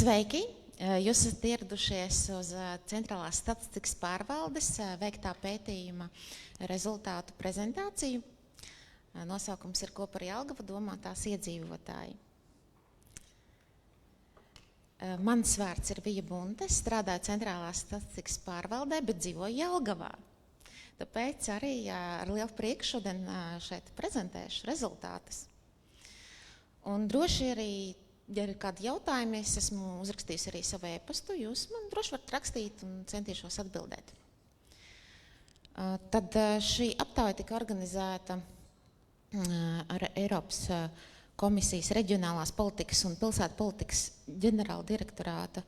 Sveiki! Jūs esat ieradušies uz Centrālās statistikas pārvaldes veiktā pētījuma rezultātu prezentāciju. Nosaukums ir Ko par Jelgavu domā tās iedzīvotāji. Mans vārds ir Vija Bunte, strādāju Centrālās statistikas pārvaldē, bet dzīvoju Jelgavā. Tāpēc arī ar lielu prieku šodien šeit prezentēšu rezultātus. Un droši arī, ja ir kādi jautājumi, es esmu uzrakstījusi arī savu e-pastu, jūs man droši varat rakstīt un centīšos atbildēt. Tad šī aptauja tika organizēta ar Eiropas komisijas reģionālās politikas un pilsētu politikas ģenerāla direktorāta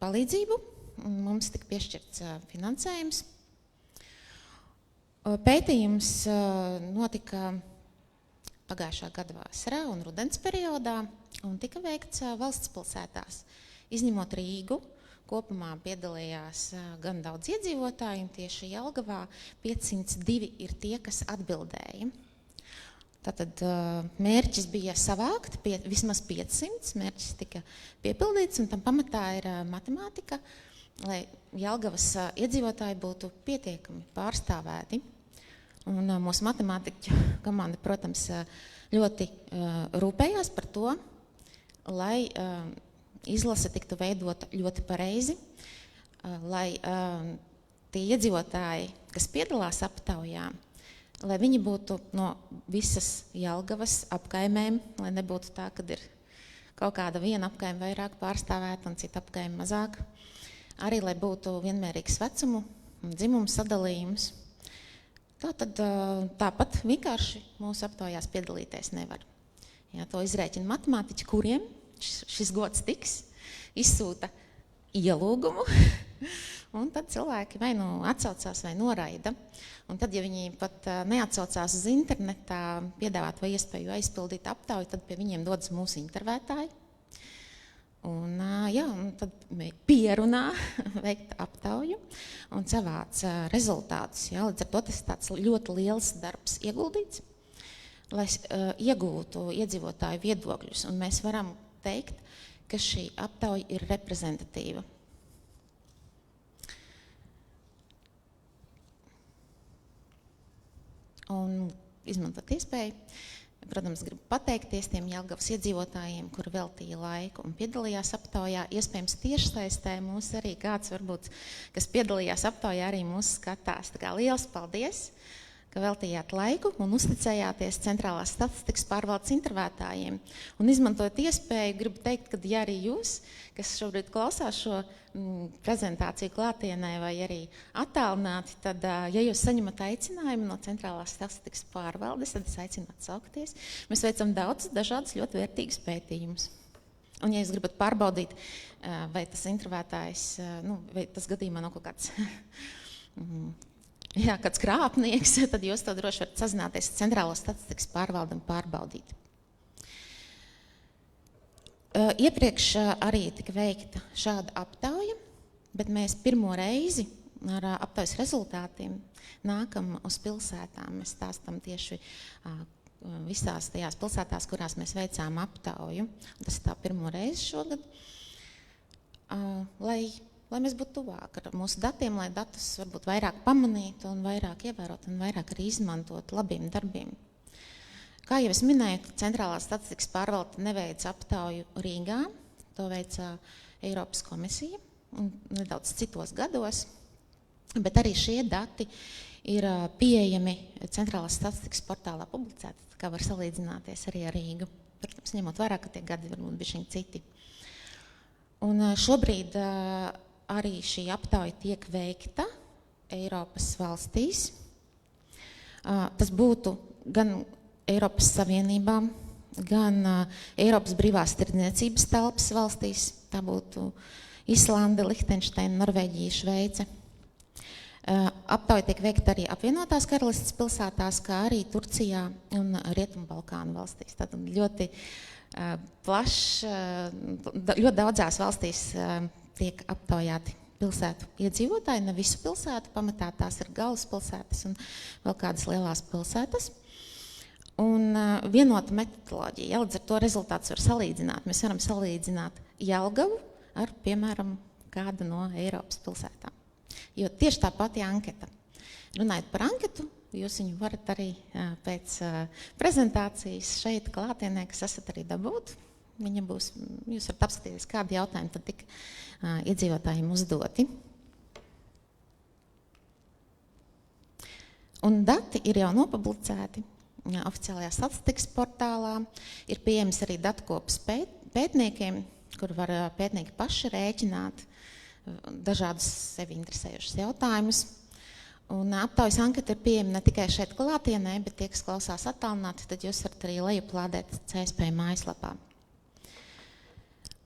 palīdzību. Mums tika piešķirts finansējums. Pētījums notika pagājušā gada vasarā un rudens periodā un tika veikts valsts pilsētās. Izņemot Rīgu, kopumā piedalījās gan daudz iedzīvotāju, un tieši Jelgavā 502 ir tie, kas atbildēja. Tātad mērķis bija savākt vismaz 500, mērķis tika piepildīts, un tam pamatā ir matemātika, lai Jelgavas iedzīvotāji būtu pietiekami pārstāvēti. Un mūsu matemātiķu komanda, protams, ļoti rūpējās par to, lai izlase tiktu veidota ļoti pareizi, lai tie iedzīvotāji, kas piedalās aptaujā, lai viņi būtu no visas Jelgavas apkaimēm, lai nebūtu tā, kad ir kaut kāda viena apkaime vairāk pārstāvēta un cita apkaime mazāk. Arī, lai būtu vienmērīgs vecumu un dzimumu sadalījums. Tāpat vienkārši mūsu aptaujās piedalīties nevar. Ja, to izrēķina matemātiķi, kuriem šis gods tiks, izsūta ielūgumu, un tad cilvēki vai nu atsaucās vai noraida. Un tad, ja viņi pat neatsaucās uz internetā piedāvāt vai iespēju aizpildīt aptauju, tad pie viņiem dodas mūsu intervētāji. Un tad pierunā veikt aptauju un savāc rezultātus. Ja, līdz ar to tas tāds ļoti liels darbs ieguldīts, lai iegūtu iedzīvotāju viedokļus. Un mēs varam teikt, ka šī aptauja ir reprezentatīva. Un izmantot iespēju, protams, gribu pateikties tiem Jelgavas iedzīvotājiem, kuri veltīja laiku un piedalījās aptaujā. Iespējams, tiešsaistē mūs arī kāds, varbūt, kas piedalījās aptaujā, arī mūs skatās. Tā kā liels paldies, ka veltījāt laiku un uzticējāties Centrālās statistikas pārvaldes intervētājiem. Un izmantojot iespēju, gribu teikt, ka ja arī jūs, kas šobrīd klausās šo prezentāciju klātienē vai arī attālināti, tad, ja jūs saņemat aicinājumu no Centrālās statistikas pārvaldes, tad es aicinu atsaukties. Mēs veicam daudz dažādus ļoti vērtīgus pētījumus. Un, ja jūs gribat pārbaudīt, vai tas intervētājs, vai tas gadījumā nav kaut kāds, kāds krāpnieks, tad jūs to droši varat sazināties ar Centrālo statistikas pārvaldi un pārbaudīt. Iepriekš arī tika veikta šāda aptauja, bet mēs pirmo reizi ar aptaujas rezultātiem nākam uz pilsētām. Mēs stāstam tieši visās tajās pilsētās, kurās mēs veicām aptauju. Tas ir tā pirmo reizi šogad, lai mēs būtu tuvāk ar mūsu datiem, lai datus varbūt vairāk pamanītu un vairāk ievērot un vairāk arī izmantot labiem darbiem. Kā jau es minēju, Centrālā statistikas pārvalde neveica aptauju Rīgā, to veica Eiropas komisija un nedaudz citos gados, bet arī šie dati ir pieejami Centrālās statistikas portālā publicēti, kā var salīdzināties arī ar Rīgu. Protams, ņemot vērā, ka tie gadi varbūt bišķiņ citi. Un šobrīd arī šī aptauja tiek veikta Eiropas valstīs. Tas būtu gan Eiropas Savienībā, gan Eiropas brīvās tirdzniecības telpas valstīs. Tā būtu Islande, Lihtenšteina, Norvēģija, Šveice. Aptauja tiek veikta arī apvienotās karalistes pilsētās, kā arī Turcijā un Rietumbalkānu valstīs. Tātad ļoti plašs, ļoti daudzās valstīs tiek aptaujāti pilsētu iedzīvotāji, ne visu pilsētu, pamatā tās ir galvaspilsētas un vēl kādas lielās pilsētas. un vienota metodoloģija. Ja, līdz ar to rezultāts var salīdzināt. Mēs varam salīdzināt Jelgavu ar, piemēram, kādu no Eiropas pilsētām. Jo tieši tā pati anketa. Runājot par anketu, jūs viņu varat arī pēc prezentācijas šeit klātienē, kas esat arī dabūt. Viņa būs, jūs varat apskatīties, kādi jautājumi tad tika iedzīvotājiem uzdoti. Un dati ir jau nopublicēti oficiālajā statistikas portālā. Ir pieejams arī datukopis pētniekiem, kur var pētnieki paši rēķināt dažādus sevi interesējušus jautājumus. Un aptaujas anketa ir pieejama ne tikai šeit klātienē, bet tie, kas klausās attālināti, tad jūs varat arī lejuplādēt CSP mājaslapā.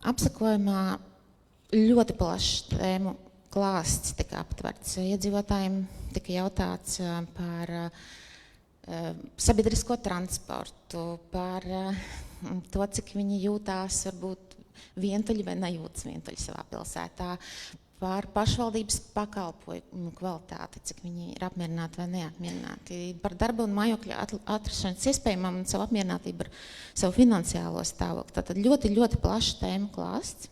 Apsakojumā ļoti plašs tēmu klāsts tika aptverts. Iedzīvotājiem tika jautāts par sabiedrisko transportu, par to, cik viņi jūtās varbūt vientuļi vai nejūtas vientuļi savā pilsētā, par pašvaldības pakalpojumu kvalitāti, cik viņi ir apmierināti vai neapmierināti, par darba un mājokļa atrašanas iespējamām un savu apmierinātību ar savu finansiālo stāvokli. Tātad ļoti, ļoti plašs tēmu klāsts.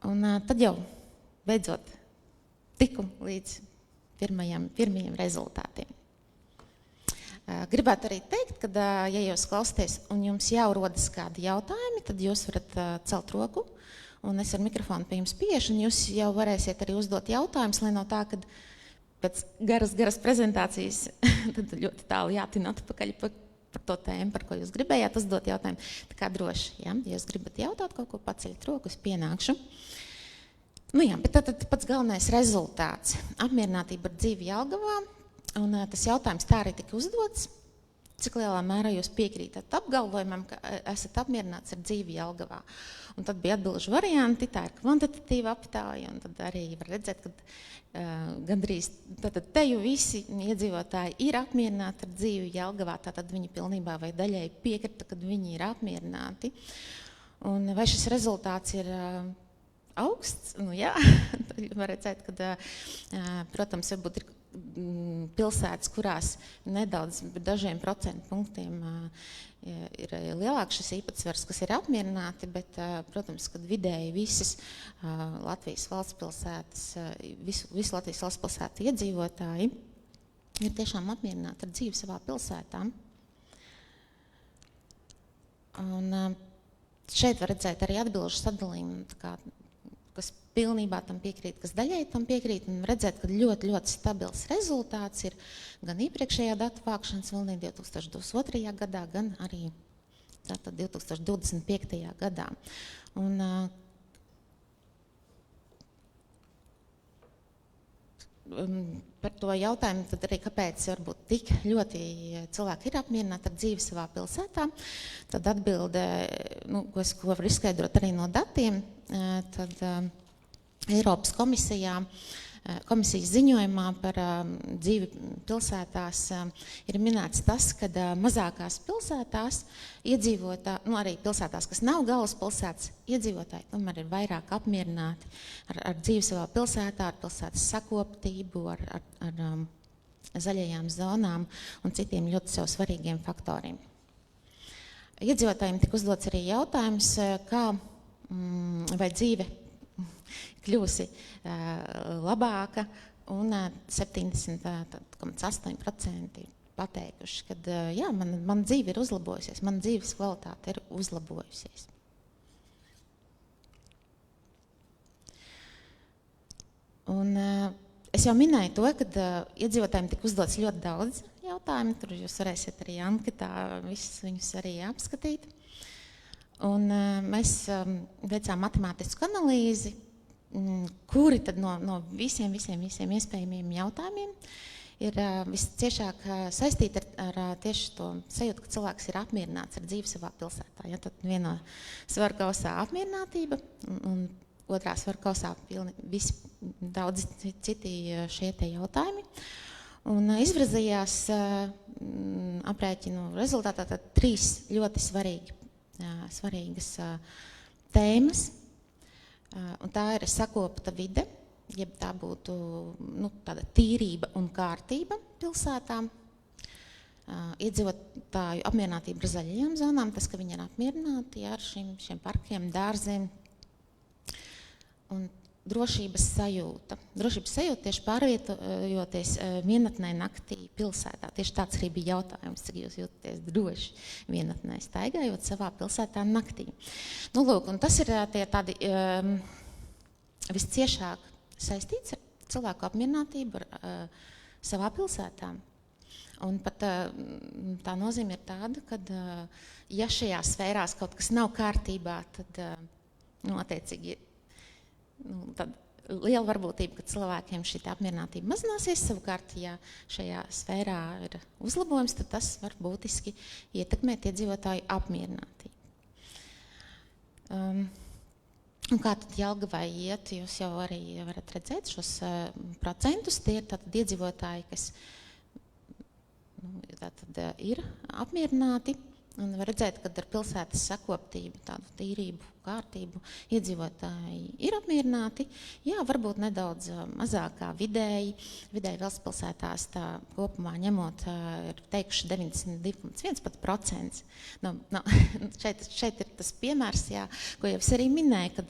Un tad jau beidzot tiku līdz pirmajiem rezultātiem. Gribētu arī teikt, ka, ja jūs klausāties un jums jau rodas kādi jautājumi, tad jūs varat celt roku, un es ar mikrofonu pie jums pieešu, un jūs jau varēsiet arī uzdot jautājumus, lai nav tā, ka pēc garas prezentācijas tad ļoti tālu jātina atpakaļ par to tēmu, par ko jūs gribējāt uzdot jautājumu. Tā kā droši, ja jūs gribat jautāt kaut ko, paceļat roku, es pienākšu. Nu jā, bet tad pats galvenais rezultāts. Apmierinātība ar dzīvi Jelgavā, un tas jautājums tā arī tika uzdots. Cik lielā mērā jūs piekrītat apgalvojumam, ka esat apmierināts ar dzīvi Jelgavā? Un tad bija atbilžu varianti, tā ir kvantitatīva aptāja, un tad arī var redzēt, ka gandrīz te jau visi iedzīvotāji ir apmierināti ar dzīvi Jelgavā, tātad viņi pilnībā vai daļai piekrita, kad viņi ir apmierināti. Un vai šis rezultāts ir augsts? Nu jā, tad var redzēt, ka, protams, varbūt ir pilsētas, kurās nedaudz dažiem procentu punktiem ir lielāks šis īpatsvars, kas ir apmierināti, bet, protams, kad vidēji visas Latvijas valsts pilsētas, visu Latvijas valsts pilsētu iedzīvotāji ir tiešām apmierināti ar dzīvi savā pilsētā. Un šeit var redzēt arī atbilžu sadalījumu, kas pilnībā tam piekrīt, kas daļai tam piekrīt, un redzēt, ka ļoti, ļoti stabils rezultāts ir gan iepriekšējā datu vākšanas vilnī 2022. gadā, gan arī tātad 2025. gadā. Un par to jautājumu, tad arī kāpēc varbūt tik ļoti cilvēki ir apmierināti ar dzīvi savā pilsētā, tad atbilde, ko var izskaidrot arī no datiem, tad Eiropas komisijas ziņojumā par dzīvi pilsētās ir minēts tas, ka mazākās pilsētās iedzīvotāji, arī pilsētās, kas nav galvaspilsētas, iedzīvotāji tomēr ir vairāk apmierināti ar dzīvi savā pilsētā, ar pilsētas sakoptību, ar zaļajām zonām un citiem ļoti sev svarīgiem faktoriem. Iedzīvotājiem tika uzdots arī jautājums, kā vai dzīve kļūsi labāka, un 70,8% pateikuši, ka jā, man dzīve ir uzlabojusies, man dzīves kvalitāte ir uzlabojusies. Un es jau minēju to, ka iedzīvotājiem tika uzdots ļoti daudz jautājumu, tur jūs varēsiet arī anketā visus viņus arī apskatīt. Un mēs veicām matemātisku analīzi, kuri tad no visiem iespējamiem jautājumiem ir visciešāk saistīti ar tieši to sajūtu, ka cilvēks ir apmierināts ar dzīvi savā pilsētā. Ja, tad vienā svaru kausā apmierinātība, un otrā svaru kausā visi daudzi citi šie te jautājumi. Un izvirzījās aprēķinu rezultātā tad 3 ļoti svarīgas tēmas. Un tā ir sakopta vide, jeb tā būtu tāda tīrība un kārtība pilsētām. iedzīvotāju apmierinātība ar zaļajām zonām, tas, ka viņi ir apmierināti ar šiem parkiem, dārziem. Un drošības sajūta. Drošības sajūta tieši pārvietojoties vienatnē naktī pilsētā. Tieši tāds arī bija jautājums, cik jūs jūtaties droši vienatnē staigājot savā pilsētā naktī. Nu, lūk, un tas ir tie tādi visciešāk saistīts ar cilvēku apmierinātību ar savā pilsētā. Un pat tā nozīme ir tāda, ka ja šajās sfērās kaut kas nav kārtībā, tad attiecīgi tad liela varbūtība, ka cilvēkiem šī apmierinātība mazināsies. Savukārt, ja šajā sfērā ir uzlabojums, tad tas var būtiski ietekmēt iedzīvotāju apmierinātību. Un kā tad Jelgavai iet, jūs jau arī varat redzēt šos procentus, tie ir tātad iedzīvotāji, kas ir apmierināti, un var redzēt, ka ar pilsētas sakoptību, tādu tīrību, kārtību iedzīvotāji ir apmierināti. Jā, varbūt nedaudz mazākā vidēji valstspilsētās tā kopumā ņemot ir teikuši 92,1%. Šeit ir tas piemērs, jā, ko jau es arī minēju, kad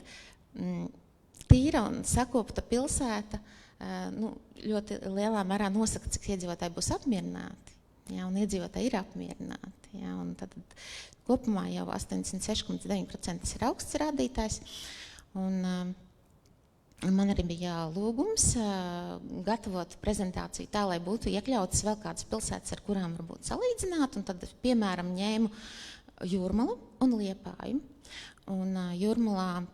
tīra un sakopta pilsēta ļoti lielā mērā nosaka, cik iedzīvotāji būs apmierināti. Jā, un iedzīvotāji ir apmierināti. Jā, un tad kopumā jau 86,9% ir augsts rādītājs. Un man arī bija lūgums gatavot prezentāciju tā, lai būtu iekļautas vēl kādas pilsētas, ar kurām varbūt salīdzināt. Un tad, piemēram, ņēmu Jūrmalu un Liepāju. Un Jūrmalā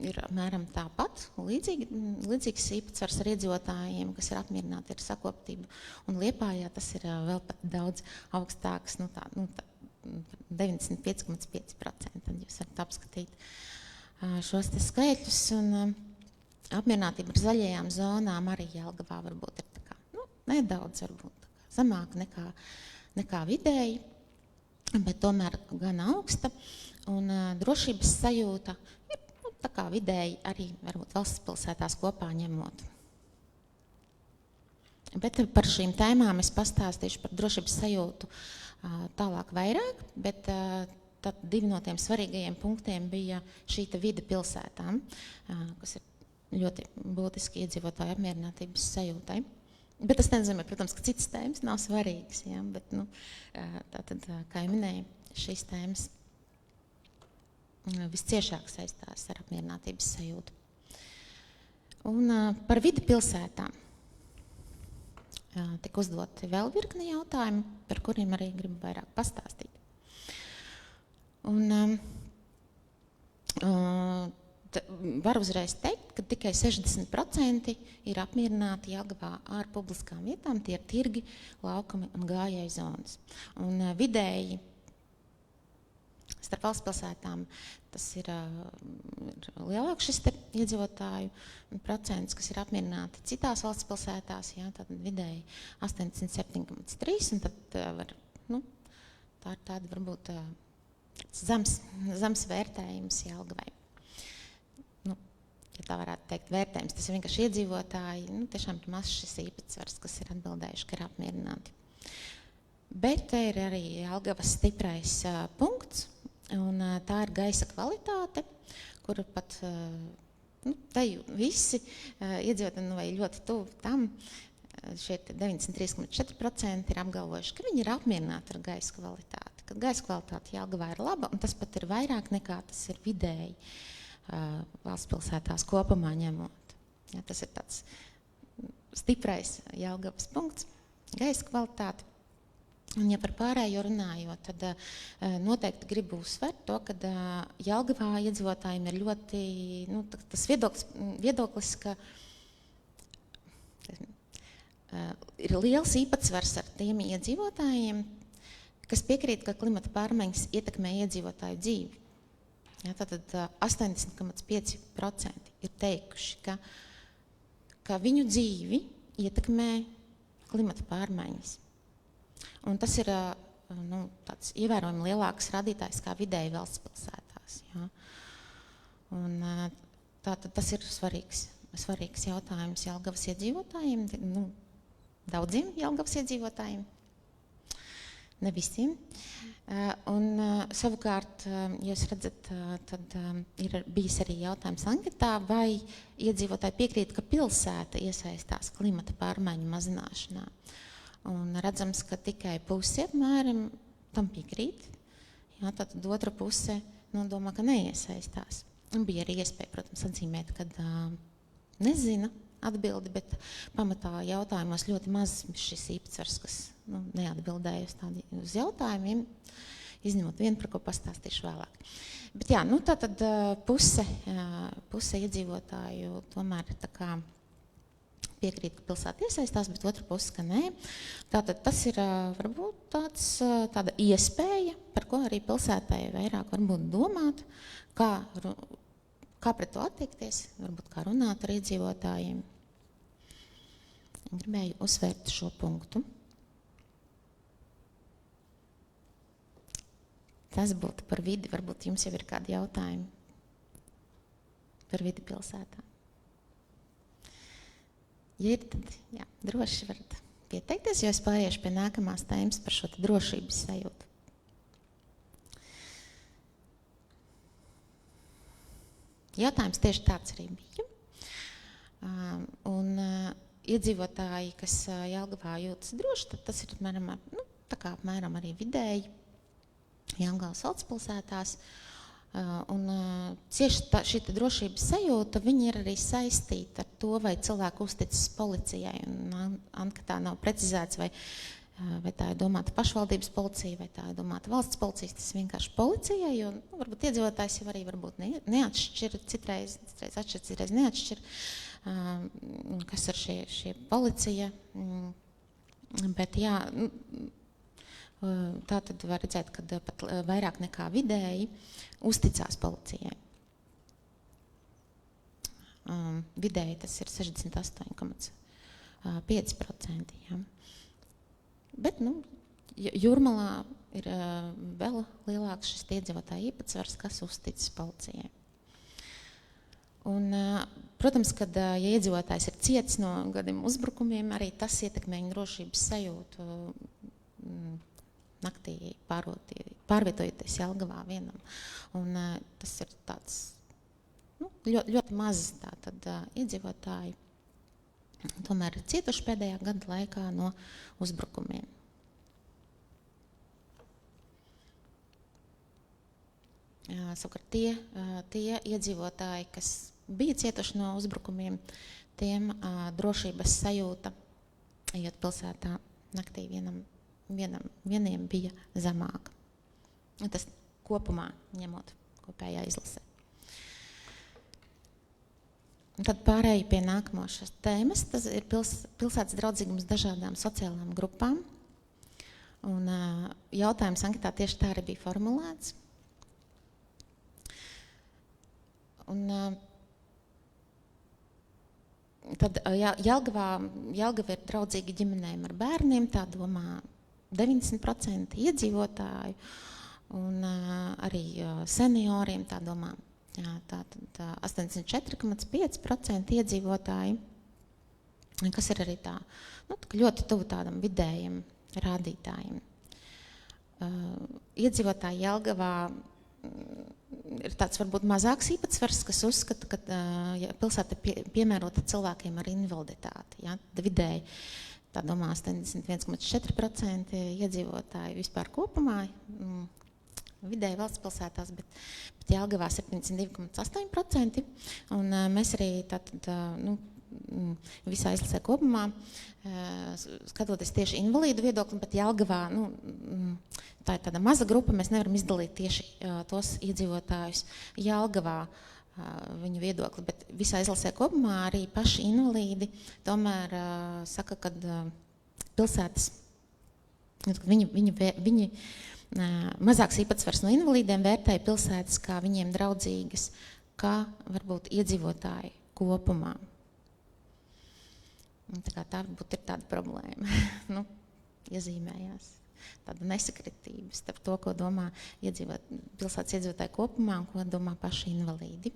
ir apmēram tāpat, līdzīgs īpatsvars ar iedzīvotājiem, kas ir apmierināti ar sakoptību. Un Liepājā tas ir vēl pat daudz augstāks, 95,5%. Tad jūs varat apskatīt šos te skaitļus. Un apmierinātība ar zaļajām zonām arī Jelgavā varbūt ir tā kā, nedaudz varbūt tā kā zemāka nekā vidēji, bet tomēr gan augsta. Un drošības sajūta ir tā kā vidēji arī varbūt valsts pilsētās kopā ņemot. Bet par šīm tēmām es pastāstīšu par drošības sajūtu tālāk vairāk, bet tad divi no tiem svarīgajiem punktiem bija šī vide pilsētām, kas ir ļoti būtiski iedzīvotāju apmierinātības sajūtai. Bet tas nenozīmē, protams, ka citas tēmas nav svarīgas, ja? Bet tātad, kā jau minēju, šīs tēmas visciešāk saistās ar apmierinātības sajūtu. Un par vidi pilsētām tika uzdoti vēl virkni jautājumu, par kuriem arī gribu vairāk pastāstīt. Un var uzreiz teikt, ka tikai 60% ir apmierināti Jelgavā ar publiskām vietām, tie ir tirgi, laukumi un gājēju zonas. Un vidēji starp valsts pilsētām tas ir lielāks šis te iedzīvotāju procents, kas ir apmierināti citās valsts pilsētās, jā, tad vidēji 87,3, un tad tā ir tāda varbūt zems vērtējums Jelgavai. Ja tā varētu teikt vērtējums, tas ir vienkārši iedzīvotāji, tiešām ir mazs šis īpatsvars, kas ir atbildējuši, ka ir apmierināti. Bet te ir arī Jelgavas stiprais punkts, un tā ir gaisa kvalitāte, kuru pat te visi iedzīvotāji vai ļoti tuvu tam, šie 93,4% ir apgalvojuši, ka viņi ir apmierināti ar gaisa kvalitāti. Kad gaisa kvalitāte Jelgavā ir laba, un tas pat ir vairāk nekā tas ir vidēji valsts pilsētās kopumā ņemot. Ja, tas ir tāds stiprais Jelgavas punkts, gaisa kvalitāte. Un, ja par pārējo runājot, tad noteikti gribu uzsvērt to, ka Jelgavā iedzīvotājiem ir ļoti, tas viedoklis, ka ir liels īpatsvars ar tiem iedzīvotājiem, kas piekrīt, ka klimata pārmaiņas ietekmē iedzīvotāju dzīvi. Ja, tātad 80,5% ir teikuši, ka viņu dzīvi ietekmē klimata pārmaiņas. Un tas ir tāds ievērojami lielāks rādītājs kā vidēji valsts pilsētās. Ja. Un tātad tas ir svarīgs jautājums Jelgavas iedzīvotājiem, daudziem Jelgavas iedzīvotājiem. Ne visiem. Savukārt, ja jūs redzat, tad ir bijis arī jautājums anketā, vai iedzīvotāji piekrīt, ka pilsēta iesaistās klimata pārmaiņu mazināšanā. Un redzams, ka tikai pusi apmēram tam piekrīt. Jā, tad otra puse domā, ka neiesaistās. Un bija arī iespēja, protams, atzīmēt, kad nezina atbildi, bet pamatā jautājumos ļoti maz šis īpatsvars, kas neatbildēja uz jautājumiem, izņemot vienu, par ko pastāstīšu vēlāk. Bet jā, tātad puse iedzīvotāju tomēr tā kā piekrīt, ka pilsēta iesaistās, bet otra puse, ka nē. Tātad tas ir varbūt tāda iespēja, par ko arī pilsētai vairāk varbūt domāt, kā pret to attiekties, varbūt kā runāt ar iedzīvotājiem. Gribēju uzsvērt šo punktu. Tas būtu par vidi, varbūt jums jau ir kādi jautājumi par vidi pilsētā. Ja ir, tad jā, droši varat pieteikties, jo es pāriešu pie nākamās tēmas par šo drošības sajūtu. Jautājums tieši tāds arī bija. Iedzīvotāji, kas Jelgavā jūtas droši, tad tas ir apmēram arī vidēji Jelgavas valstspilsētās. Cieši šī drošības sajūta, viņi ir arī saistīta ar to, vai cilvēki uzticas policijai. Anketā nav precizēts, vai tā ir domāta pašvaldības policija, vai tā ir domāta valsts policija, tas vienkārši policijai, jo varbūt iedzīvotājs jau arī varbūt neatšķir, citreiz atšķir, citreiz neatšķir, kas ir šie policija. Bet jā, tā tad var redzēt, ka pat vairāk nekā vidēji uzticās policijai. Vidēji tas ir 68,5%. Ja. Bet, Jūrmalā ir vēl lielāks šis iedzīvotāju īpatsvars, kas uzticas policijai. Un, protams, kad ja iedzīvotājs ir cietis no gadiem uzbrukumiem, arī tas ietekmē viņa drošības sajūtu naktī pārvietojoties Jelgavā vienam. Un tas ir tāds ļoti maz iedzīvotāji tomēr ir cietuši pēdējā gada laikā no uzbrukumiem. Savukārt tie iedzīvotāji, kas bija cietuši no uzbrukumiem, tiem drošības sajūta, ejot pilsētā naktī vieniem bija zemāka. Tas kopumā ņemot kopējā izlasē. Un tad pārēju pie nākamās tēmas. Tas ir pilsētas draudzīgums dažādām sociālām grupām. Un jautājums anketā tieši tā arī bija formulēts. Un tad Jelgava ir draudzīga ģimenēm ar bērniem, tā domā 90% iedzīvotāju, un arī senioriem tā domā. Tātad 84,5% iedzīvotāji, kas ir arī tā, ļoti tuvu tādam vidējiem rādītājiem. Iedzīvotāji Jelgavā ir tāds varbūt mazāks īpatsvars, kas uzskata, ka pilsēta piemērota cilvēkiem ar invaliditāti. Ja? Vidēji tā domā 81,4% iedzīvotāji vispār kopumā, vidēji valsts pilsētās, bet Jelgavā 72,8%. Un mēs arī visā izlasē kopumā, skatoties tieši invalīdu viedokli, bet Jelgavā, tā ir tāda maza grupa, mēs nevaram izdalīt tieši tos iedzīvotājus Jelgavā viņu viedokli, bet visā izlasē kopumā arī paši invalīdi tomēr saka, ka pilsētas, viņi mazāks īpatsvars no invalīdiem vērtēja pilsētas kā viņiem draudzīgas, kā varbūt iedzīvotāji kopumā. Tā varbūt ir tāda problēma, iezīmējās tāda nesakritība starp to, ko domā pilsētas iedzīvotāji kopumā un ko domā paši invalīdi.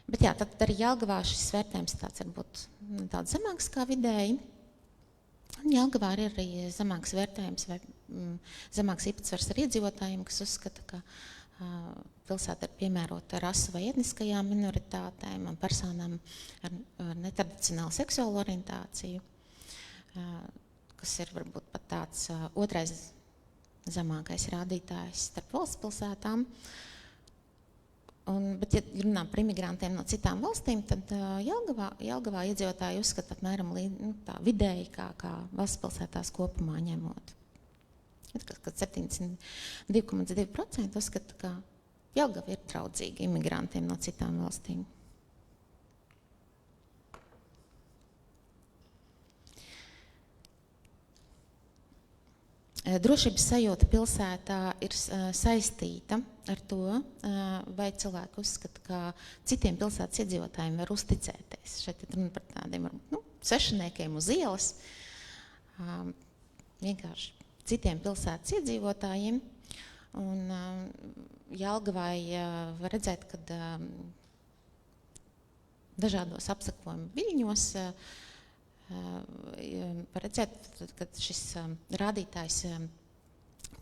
Bet jā, tad arī Jelgavā šis vērtējums tāds varbūt daudz zemāks kā vidēji. Un Jelgavā ir arī zemāks vērtējums vai zemāks īpatsvars ar iedzīvotājiem, kas uzskata, ka pilsēta ir piemērota rasu vai etniskajām minoritātēm un personām ar netradicionālu seksuālu orientāciju, kas ir varbūt pat tāds otrais zemākais rādītājs starp valsts pilsētām. Bet, ja runā par imigrantiem no citām valstīm, tad Jelgavā iedzīvotāji uzskata apmēram tā vidēji kā valsts pilsētās kopumā ņemot. Kad 72,2% uzskata, ka Jelgava ir draudzīga imigrantiem no citām valstīm. Drošības sajūta pilsētā ir saistīta ar to, vai cilvēki uzskata, ka citiem pilsētas iedzīvotājiem var uzticēties. Šeit ir runa par tādiem sešiniekiem uz ielas, vienkārši citiem pilsētas iedzīvotājiem. Un Jelgavai var redzēt, ka dažādos apsakojuma viļņos var redzēt, ka šis rādītājs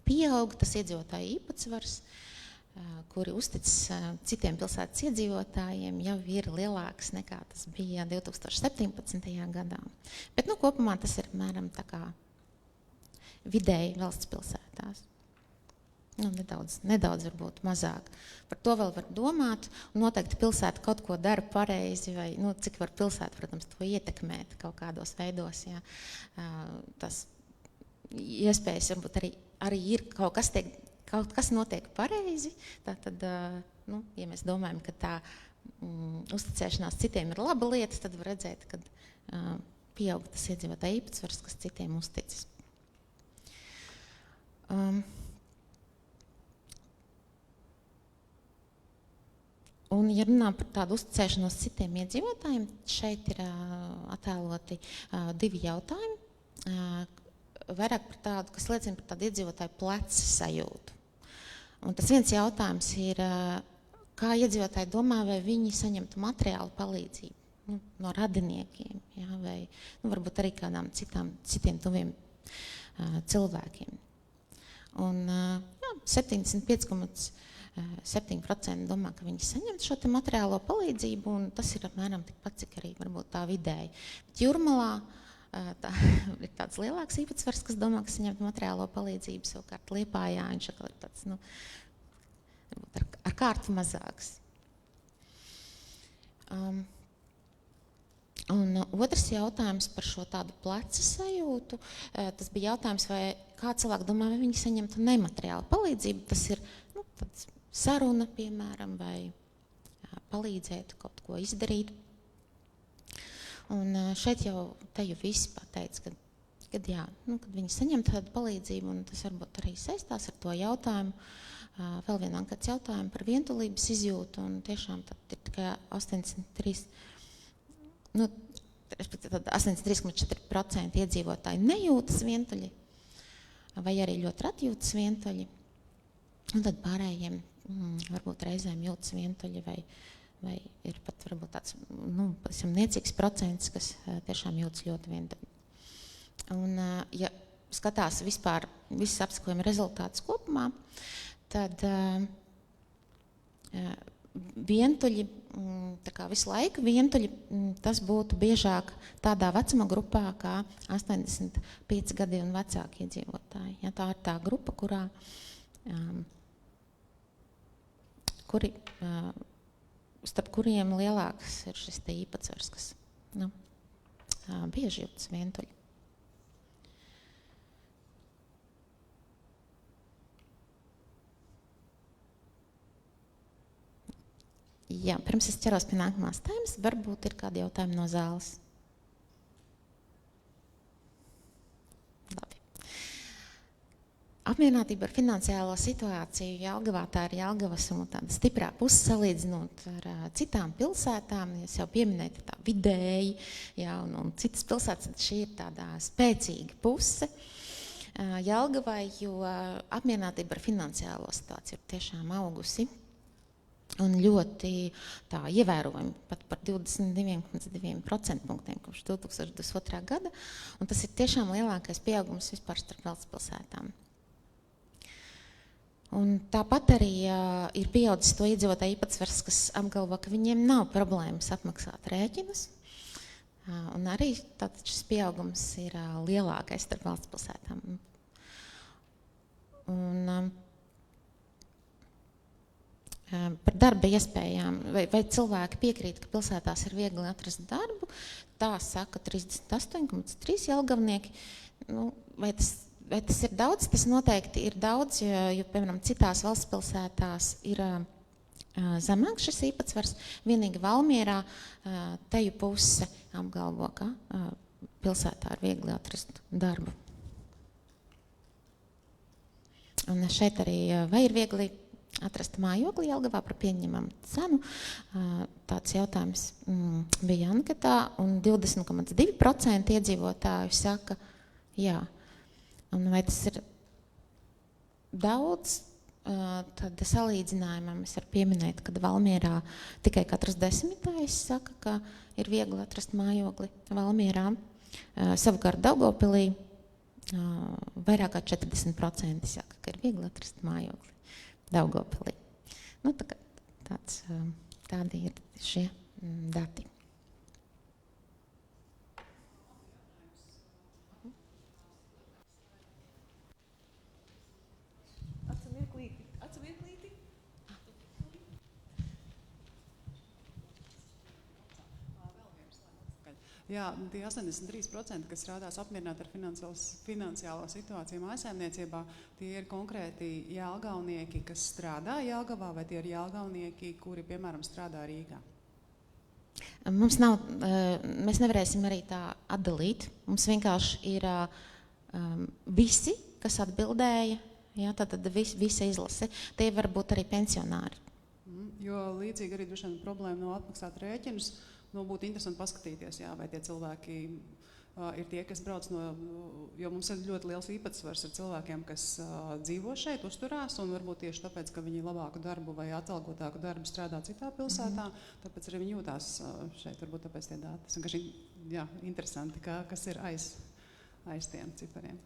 pieaug, tas iedzīvotāju īpatsvars, kuri uzticas citiem pilsētas iedzīvotājiem, jau ir lielāks nekā tas bija 2017. gadā. Bet kopumā tas ir mēram tā kā vidēji valsts pilsētās. Nedaudz varbūt mazāk. Par to vēl var domāt, un noteikti pilsēta kaut ko dara pareizi, vai cik var pilsēta, protams, to ietekmēt kaut kādos veidos. Ja. Tas iespējas varbūt arī ir kaut kas notiek pareizi, tātad, ja mēs domājam, ka tā uzticēšanās citiem ir laba lieta, tad var redzēt, ka pieaug tas iedzīvotāju īpatsvars, kas citiem uzticas. Un, ja runā par tādu uzticēšanos citiem iedzīvotājiem, šeit ir attēloti divi jautājumi. Vairāk par tādu, kas liecina par tādu iedzīvotāju pleca sajūtu. Un tas viens jautājums ir, kā iedzīvotāji domā, vai viņi saņemtu materiālu palīdzību no radiniekiem, ja, vai varbūt arī kādām citiem tuviem cilvēkiem. Un 75,7% domā, ka viņi saņemt šo te materiālo palīdzību, un tas ir apmēram tikpat, cik arī varbūt tā vidēji. Bet Jūrmalā ir tāds lielāks īpatsvars, kas domā, ka saņemt materiālo palīdzību, savukārt Liepājā viņš ir tāds, ar kārtu mazāks. Un otrs jautājums par šo tādu pleca sajūtu, tas bija jautājums, vai kā cilvēki domā, vai viņi saņemtu nemateriālu palīdzību, tas ir saruna, piemēram, vai palīdzēt kaut ko izdarīt. Un šeit te jau visi pateica, kad viņi saņem tādu palīdzību, un tas varbūt arī saistās ar to jautājumu, vēl vienu anketas jautājumu par vientulības izjūtu, un tiešām tad ir tikai 83,4% iedzīvotāji nejūtas vientuļi, vai arī ļoti reti jūtas vientuļi, un tad pārējiem varbūt reizēm jūtas vientuļi, vai ir pat varbūt tāds niecīgs procents, kas tiešām jūtas ļoti vientuļi. Un, ja skatās vispār visas apsakojuma rezultātus kopumā, tad vientuļi, tā kā visu laiku vientuļi, tas būtu biežāk tādā vecuma grupā kā 85 gadi un vecāki iedzīvotāji. Ja, tā ir tā grupa, starp kuriem lielāks ir šis te īpatsvars, kas bieži jūtas vientuļi. Jā, pirms es ķeros pie nākamās tēmas, varbūt ir kādi jautājumi no zāles. Labi. Apmierinātība ar finansiālo situāciju Jelgavā, tā ir Jelgavas un tāda stiprā puse salīdzinot ar citām pilsētām. Es jau pieminēju tā vidēji, jā, un citas pilsētas, šī ir tāda spēcīga puse Jelgavai, jo apmierinātība ar finansiālo situāciju ir tiešām augusi. Un ļoti tā ievērojami, pat par 22,2% punktiem kopš 2022. gada, un tas ir tiešām lielākais pieaugums vispār starp valsts pilsētām. Un tāpat arī ir pieaudzis to iedzīvotāju īpatsvars, kas apgalvo, ka viņiem nav problēmas apmaksāt rēķinus. Un arī tātad šis pieaugums ir lielākais starp valsts pilsētām. Un par darba iespējām, vai cilvēki piekrīt, ka pilsētās ir viegli atrast darbu, tā saka 38,3 jelgavnieki. Vai tas ir daudz? Tas noteikti ir daudz, jo piemēram, citās valsts pilsētās ir zemāks šis īpatsvars. Vienīgi Valmierā teju puse apgalvo, ka pilsētā ir viegli atrast darbu. Un šeit arī, vai ir viegli atrast mājokli Jelgavā par pieņemamu cenu? Tāds jautājums bija anketā, un 20,2% iedzīvotāju saka, jā. Un vai tas ir daudz? Tad salīdzinājumam es varu pieminēt, ka Valmierā tikai katrs 10. saka, ka ir viegli atrast mājokli Valmierā. Savukārt Daugavpilī vairāk kā 40% saka, ka ir viegli atrast mājokli Daugavpilī. Tādi ir šie dati. Jā, tie 83%, kas strādās apmierināti ar finansiālo situāciju mājsaimniecībā, tie ir konkrēti jelgavnieki, kas strādā Jelgavā, vai tie ir jelgavnieki, kuri, piemēram, strādā Rīgā? Mēs nevarēsim arī tā atdalīt. Mums vienkārši ir visi, kas atbildēja, tātad visa izlase. Tie var būt arī pensionāri. Jo līdzīgi arī droši vien problēma no atmaksāt rēķinus. Būtu interesanti paskatīties, vai tie cilvēki ir tie, kas brauc jo mums ir ļoti liels īpatsvars ar cilvēkiem, kas dzīvo šeit, uzturās, un varbūt tieši tāpēc, ka viņi labāku darbu vai atalgotāku darbu strādā citā pilsētā, tāpēc arī viņi jūtās šeit, varbūt tāpēc tie dati. Tas vienkārši, interesanti, kas ir aiz tiem cipariem.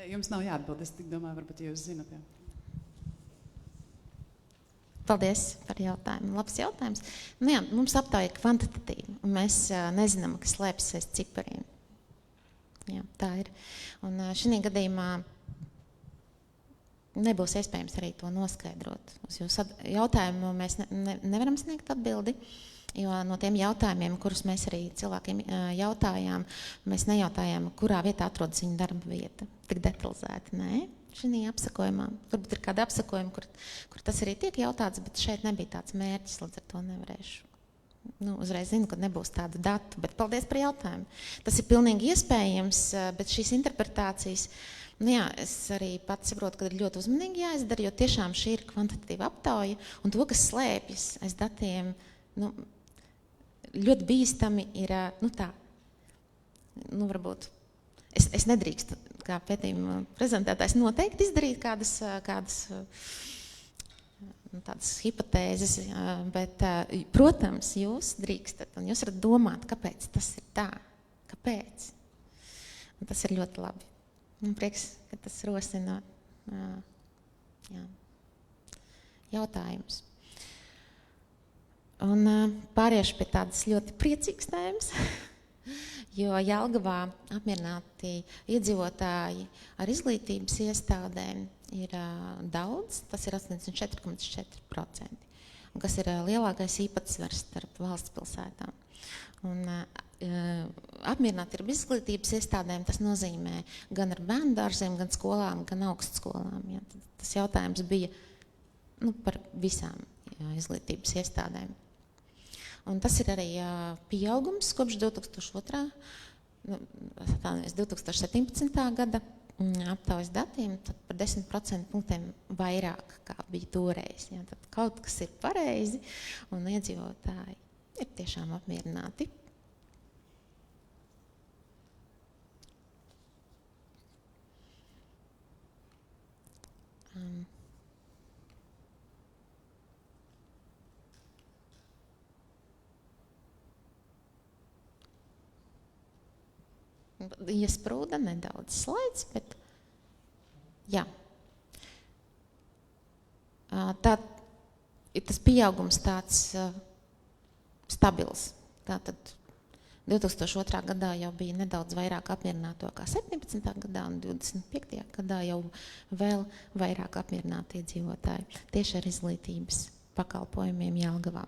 Jums nav jāatbild, es tik domāju, varbūt jūs zinat, jā. Paldies par jautājumu. Labs jautājums. Mums aptauja kvantitatīvi, un mēs nezinām, kas slēpjas aiz cipariem. Jā, tā ir. Un šī gadījumā nebūs iespējams arī to noskaidrot. Uz jūsu jautājumu mēs nevaram sniegt atbildi, jo no tiem jautājumiem, kurus mēs arī cilvēkiem jautājām, mēs nejautājām, kurā vietā atrodas viņa darba vieta. Tik detalizēti, nē. Šī apsakojumā. Varbūt ir kāda apsakojuma, kur tas arī tiek jautāts, bet šeit nebija tāds mērķis, līdz ar to nevarēšu. Uzreiz zinu, ka nebūs tādu datu, bet paldies par jautājumu. Tas ir pilnīgi iespējams, bet šīs interpretācijas, es arī pats saprotu, ka ir ļoti uzmanīgi jāizdara, jo tiešām šī ir kvantitatīva aptauja, un to, kas slēpjas aiz datiem, ļoti bīstami ir, varbūt, es nedrīkstu, kā pētījuma prezentētājs, noteikti izdarīt kādas tādas hipotēzes, bet, protams, jūs drīkstat, un jūs varat domāt, kāpēc tas ir tā, kāpēc. Un tas ir ļoti labi. Un prieks, ka tas rosina jautājumus. Un pāriešu pie tādas ļoti priecīgas tēmas. Jo Jelgavā apmierināti iedzīvotāji ar izglītības iestādēm ir daudz, tas ir 84,4%, kas ir lielākais īpatsvars starp valsts pilsētām. Un apmierināti ar izglītības iestādēm, tas nozīmē gan ar bērnu dārziem, gan skolām, gan augstskolām. Ja. Tas jautājums bija par visām izglītības iestādēm. Un tas ir arī pieaugums kopš 2017. Gada aptaujas datiem, tad par 10% punktiem vairāk, kā bija toreiz. Ja. Tad kaut kas ir pareizi, un iedzīvotāji ir tiešām apmierināti. Iesprūda nedaudz slaids, bet jā. tas pieaugums tāds stabils. Tātad 2002. gadā jau bija nedaudz vairāk apmierināto kā 17. gadā, un 25. gadā jau vēl vairāk apmierināti iedzīvotāji tieši ar izglītības pakalpojumiem Jelgavā.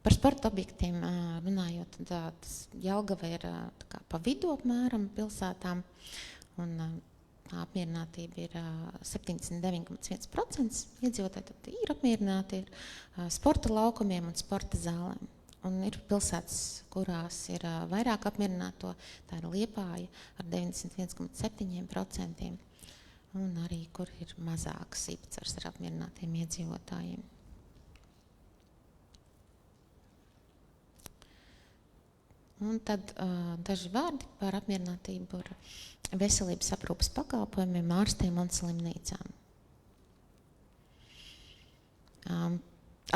Par sporta objektiem runājot, tad Jelgava ir tā kā pa vidu apmēram pilsētām, un apmierinātība ir 79,1%. Iedzīvotāji tad ir apmierināti ar sporta laukumiem un sporta zālēm. Un ir pilsētas, kurās ir vairāk apmierināto, tā ir Liepāja ar 91,7%, un arī, kur ir mazāks īpatsvars ar apmierinātiem iedzīvotājiem. Un tad daži vārdi par apmierinātību ar veselības aprūpes pakalpojumiem, ārstiem un slimnīcām.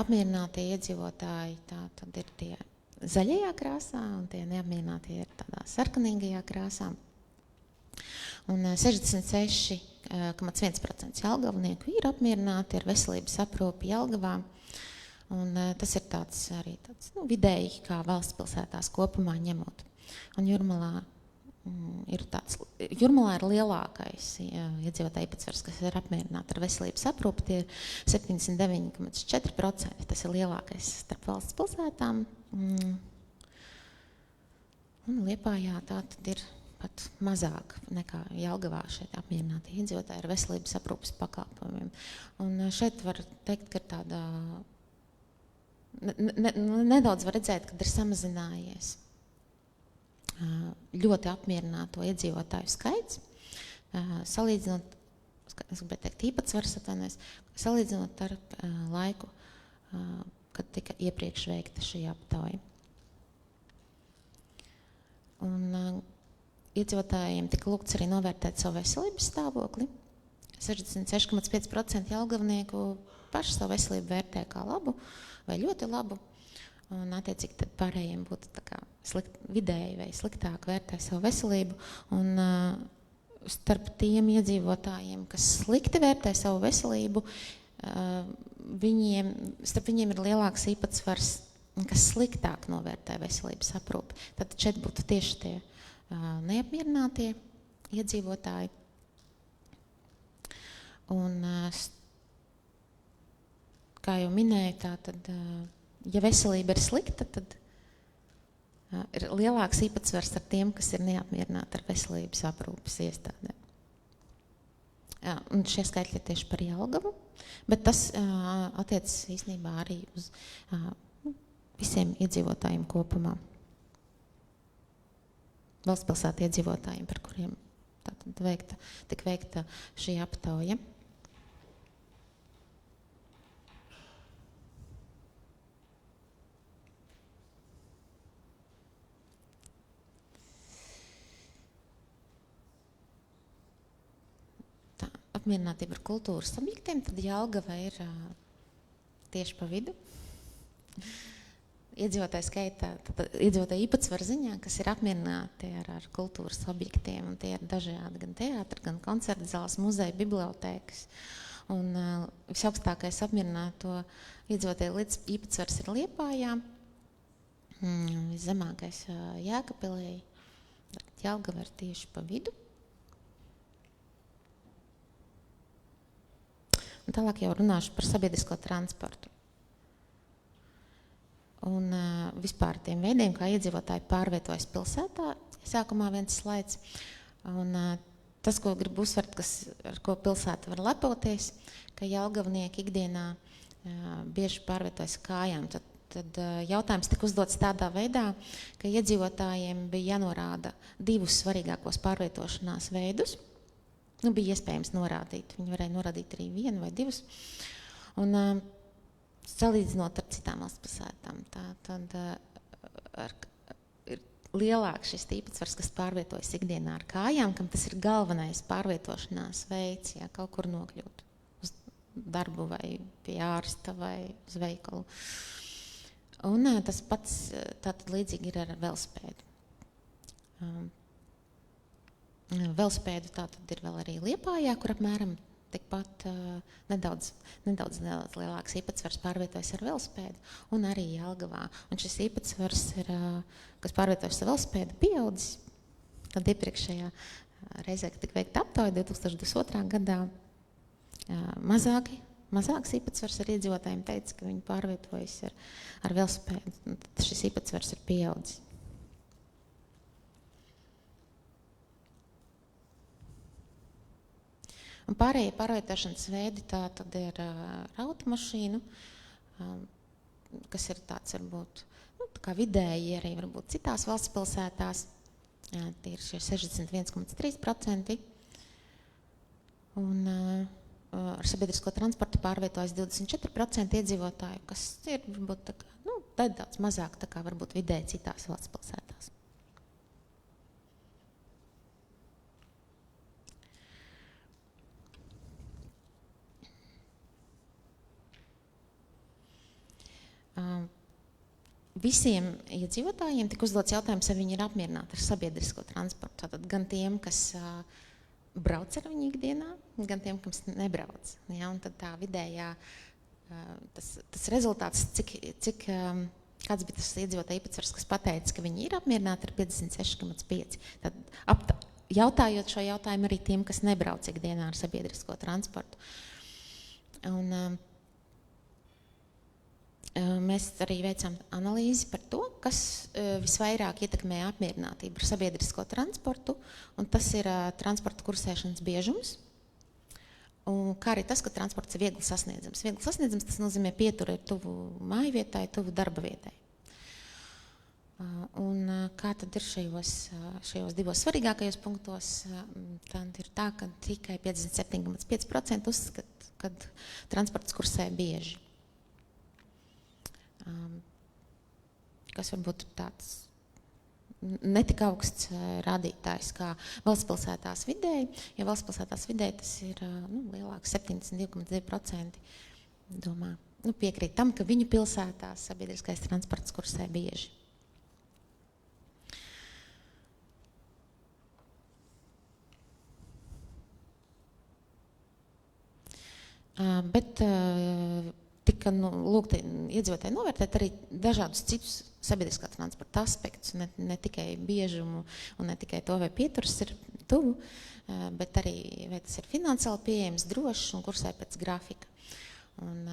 Apmierinātie iedzīvotāji tad ir tie zaļajā krāsā, un tie neapmierinātie ir tādā sarkanīgajā krāsā. Un 66,1% jelgavnieku ir apmierināti ar veselības aprūpi Jelgavā. Un tas ir arī tāds vidēji kā valsts pilsētās kopumā ņemot. Un Jūrmalā ir lielākais iedzīvotāju īpatsvars, kas ir apmierināti ar veselības aprūpi, tie ir 79,4%. Tas ir lielākais starp valsts pilsētām. Un Liepājā tā tad ir pat mazāk nekā Jelgavā šeit apmierināti iedzīvotāji ar veselības aprūpes pakalpojumiem. Un šeit var teikt, ka ir tāda nedaudz var redzēt, kad ir samazinājies ļoti apmierināto iedzīvotāju skaits, salīdzinot, es gribētu teikt īpatsvars atvainojas, salīdzinot ar laiku, kad tika iepriekš veikta šī aptauja. Un iedzīvotājiem tika lūgts arī novērtēt savu veselības stāvokli. 66,5% jelgavnieku paši savu veselību vērtē kā labu vai ļoti labu, un attiecīgi tad pārējiem būtu tā kā vidēji vai sliktāk vērtē savu veselību, un starp tiem iedzīvotājiem, kas slikti vērtē savu veselību, starp viņiem ir lielāks īpatsvars, kas sliktāk novērtē veselības aprūpi. Tad šeit būtu tieši tie neapmierinātie iedzīvotāji. Un kā jau minēju, tātad, ja veselība ir slikta, tad ir lielāks īpatsvars ar tiem, kas ir neapmierināti ar veselības aprūpes iestādēm. Un šie skaitļi ir tieši par Jelgavu, bet tas attiecas īstenībā arī uz visiem iedzīvotājiem kopumā. Valsts pilsētu iedzīvotājiem, par kuriem tātad tik veikta šī aptauja. Apmierinātība ar kultūras objektiem, tad Jelgava ir tieši pa vidu. Iedzīvotāju īpatsvaru ziņā, kas ir apmierināti ar kultūras objektiem, un tie ir dažādi gan teātri, gan koncerta zāles, muzeji, bibliotēkas. Un visaugstākais apmierināto iedzīvotāju īpatsvars ir Liepājā, viszemākais Jēkabpilī, Jelgava ir tieši pa vidu. Un tālāk jau runāšu par sabiedrisko transportu. Un vispār tiem veidiem, kā iedzīvotāji pārvietojas pilsētā, sākumā viens slaids. Un tas, ko gribu uzsvert, ar ko pilsēta var lepoties, ka jelgavnieki ikdienā bieži pārvietojas kājām. Tad jautājums tika uzdots tādā veidā, ka iedzīvotājiem bija jānorāda divus svarīgākos pārvietošanās veidus. Bija iespējams norādīt. Viņi varēja norādīt arī vienu vai divus. Un salīdzinot ar citām valsts pilsētām, tad ir lielāks šis īpatsvars, kas pārvietojas ikdienā ar kājām, kam tas ir galvenais pārvietošanās veids, ja kaut kur nokļūt uz darbu vai pie ārsta vai uz veikalu. Un tas pats tātad līdzīgi ir ar velospēdu. Velospēdu tātad ir vēl arī Liepājā, kur apmēram tikpat nedaudz lielāks īpatsvars pārvietojas ar velospēdu, un arī Jelgavā. Un šis īpatsvars ir, kas pārvietojas ar velospēdu, pieaudzis. Tad iepriekšējā reizē, kad tika veikta aptauja 2022. gadā, mazāks īpatsvars ar iedzīvotājiem teica, ka viņi pārvietojas ar velospēdu. Tad šis īpatsvars ir pieaudzis. Un pārējie pārvietošanas veidi tā tad ir ar automašīnu, kas ir tāds varbūt, tā kā vidēji arī varbūt citās valsts pilsētās. Tie ir šie 61,3%. Un ar sabiedrisko transportu pārvietojas 24% iedzīvotāju, kas ir varbūt tā kā, daudz mazāk tā kā varbūt vidēji citās valsts pilsētās. Visiem iedzīvotājiem tika uzdots jautājums, vai viņi ir apmierināti ar sabiedrisko transportu. Tātad gan tiem, kas brauc ar viņu ikdienā, gan tiem, kas nebrauc. Ja, un tad tā vidējā, tas rezultāts, kāds bija tas iedzīvotāja īpatsvars, kas pateica, ka viņi ir apmierināti, ir 56,5. Tad jautājot šo jautājumu arī tiem, kas nebrauc ikdienā ar sabiedrisko transportu. Un mēs arī veicām analīzi par to, kas visvairāk ietekmē apmierinātību ar sabiedrisko transportu, un tas ir transporta kursēšanas biežums, un kā arī tas, ka transports ir viegli sasniedzams. Viegli sasniedzams, tas nozīmē pietura ir tuvu mājvietai, tuvu darba vietai. Un kā tad ir šajos divos svarīgākajos punktos, tad ir tā, ka tikai 57,5% uzskata, ka transports kursē bieži. Kas varbūt tāds netik augsts rādītājs kā valsts pilsētās vidēji, jo valsts pilsētās vidēji tas ir lielāks, 72,2%. Domā, piekrīt tam, ka viņu pilsētās sabiedriskais transports kursē bieži. Bet tika lūgti iedzīvotāji novērtēt arī dažādus citus sabiedriskā transporta aspektus, ne tikai biežumu un ne tikai to, vai pieturas ir tuvu, bet arī, vai tas ir finansiāli pieejams, drošs un kursē pēc grafika. Un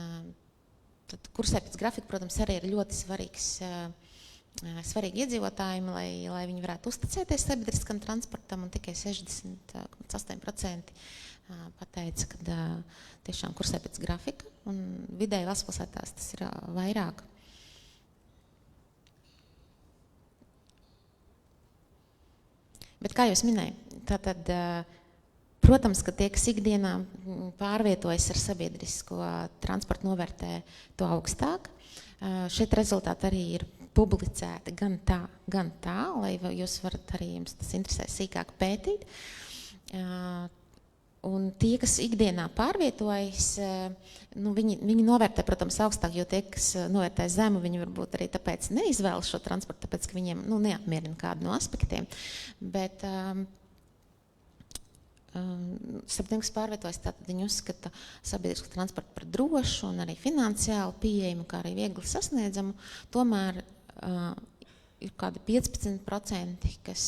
tad kursē pēc grafika, protams, arī ir ļoti svarīgi iedzīvotājiem, lai viņi varētu uzticēties sabiedriskam transportam, un tikai 60,8% pateica, ka tiešām kursē pēc grafika, un vidēji valsts pilsētās tas ir vairāk. Bet kā jūs minēju, tātad, protams, ka tie, kas ikdienā pārvietojas ar sabiedrisko transportu, novērtē to augstāk. Šeit rezultāti arī ir publicēti gan tā, lai jūs varat arī, jums tas interesē sīkāk pētīt. Un tie, kas ikdienā pārvietojas, viņi novērtē, protams, augstāk, jo tie, kas novērtē zemu, viņi varbūt arī tāpēc neizvēlas šo transportu, tāpēc, ka viņiem neapmierina kādu no aspektiem. Bet starp tiem, kas pārvietojas, tātad viņi uzskata sabiedrisku transportu par drošu un arī finansiāli pieejamu, kā arī viegli sasniedzamu. Tomēr ir kādi 15%, kas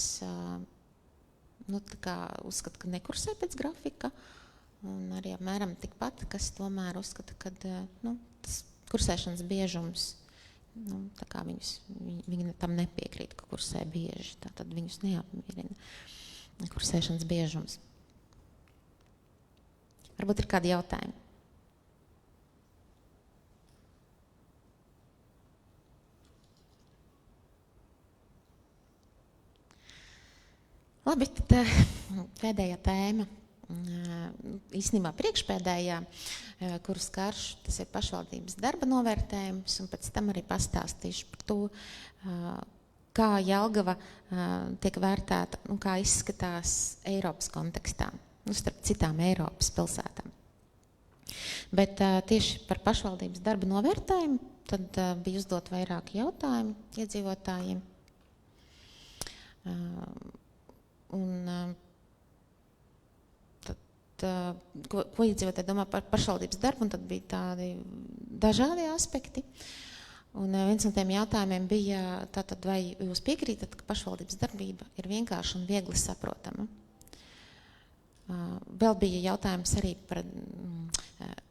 uzskata, ka nekursē pēc grafika, un arī apmēram tikpat, kas tomēr uzskata, ka tas kursēšanas biežums, tā kā viņi tam nepiekrīt, ka kursē bieži, tad viņus neapmierina kursēšanas biežums. Varbūt ir kādi jautājumi? Labi, tad pēdējā tēma, īstenībā priekšpēdējā, kuras karš, tas ir pašvaldības darba novērtējums, un pēc tam arī pastāstīšu par to, kā Jelgava tiek vērtēta, kā izskatās Eiropas kontekstā, starp citām Eiropas pilsētām. Bet tieši par pašvaldības darba novērtējumu tad bija uzdot vairāki jautājumi iedzīvotājiem. Ko iedzīvotāji domā par pašvaldības darbu, un tad bija tādi dažādi aspekti. Un viens no tiem jautājumiem bija, tātad, vai jūs piekrītat, ka pašvaldības darbība ir vienkārši un viegli saprotama? Vēl bija jautājums arī par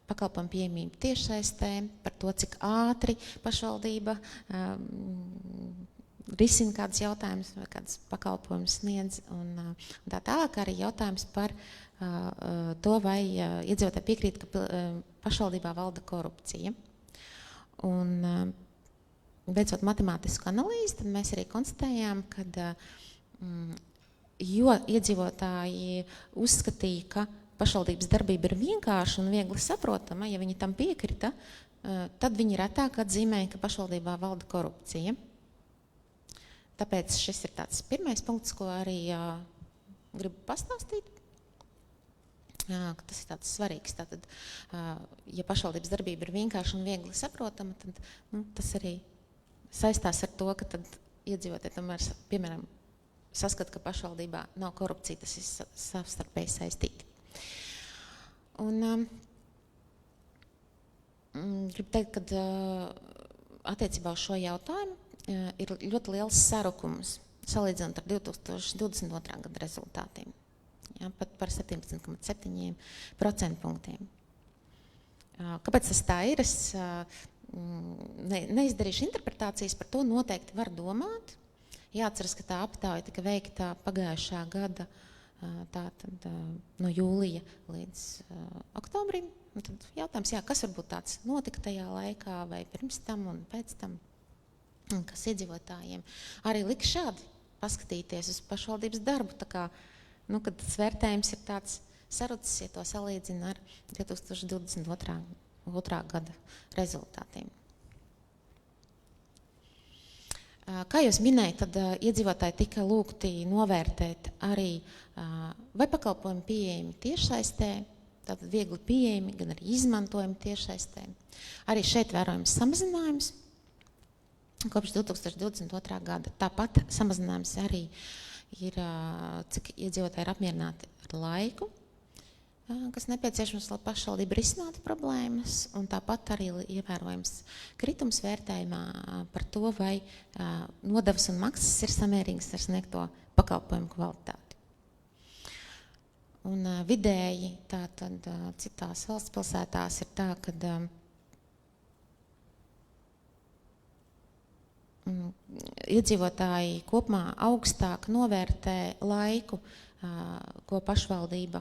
pakalpojumu pieejamību tiešsaistē, par to, cik ātri pašvaldība risina kādus jautājumus vai kādus pakalpojumus sniedz. Un tā tālāk arī jautājums par to, vai iedzīvotāji piekrīt, ka pašvaldībā valda korupcija. Un veicot matemātisku analīzi, tad mēs arī konstatējām, ka jo iedzīvotāji uzskatīja, ka pašvaldības darbība ir vienkārša un viegli saprotama, ja viņi tam piekrita, tad viņi retāk atzīmēja, ka pašvaldībā valda korupcija. Tāpēc šis ir tāds pirmais punkts, ko arī gribu pastāstīt. Tas ir tāds svarīgs. Tātad, ja pašvaldības darbība ir vienkārša un viegli saprotama, tad tas arī saistās ar to, ka tad iedzīvotāji tomēr, piemēram, saskata, ka pašvaldībā nav korupcija, tas ir savstarpēji saistīti. Un gribu teikt, ka attiecībā uz šo jautājumu ir ļoti liels sarukums salīdzinot ar 2022. Gada rezultātiem. Ja, pat par 17,7% punktiem. Kāpēc tas tā ir? Es neizdarīšu interpretācijas, par to noteikti var domāt. Jāatceras, ka tā aptauja tika veikta pagājušā gada tātad, no jūlija līdz oktobrim. Un tad jautājums, kas varbūt tāds notika tajā laikā vai pirms tam un pēc tam, kas iedzīvotājiem arī lika šādi paskatīties uz pašvaldības darbu. Tā kā, kad tas vērtējums ir tāds sarucis, ja to salīdzina ar 2022. Gada rezultātiem. Kā jūs minēju, tad iedzīvotāji tika lūgti novērtēt arī, vai pakalpojumi pieejami tiešsaistē, tātad viegli pieejami, gan arī izmantojami tiešsaistē. Arī šeit vērojams samazinājums kopš 2022. Gada. Tāpat samazinājums arī ir, cik iedzīvotāji ir apmierināti ar laiku, kas nepieciešams, lai pašvaldība risinātu problēmas, un tāpat arī ievērojams kritums vērtējumā par to, vai nodevas un maksas ir samērīgas ar sniegto pakalpojumu kvalitāti. Un vidēji tātad citās valsts pilsētās ir tā, kad iedzīvotāji kopumā augstāk novērtē laiku, ko pašvaldība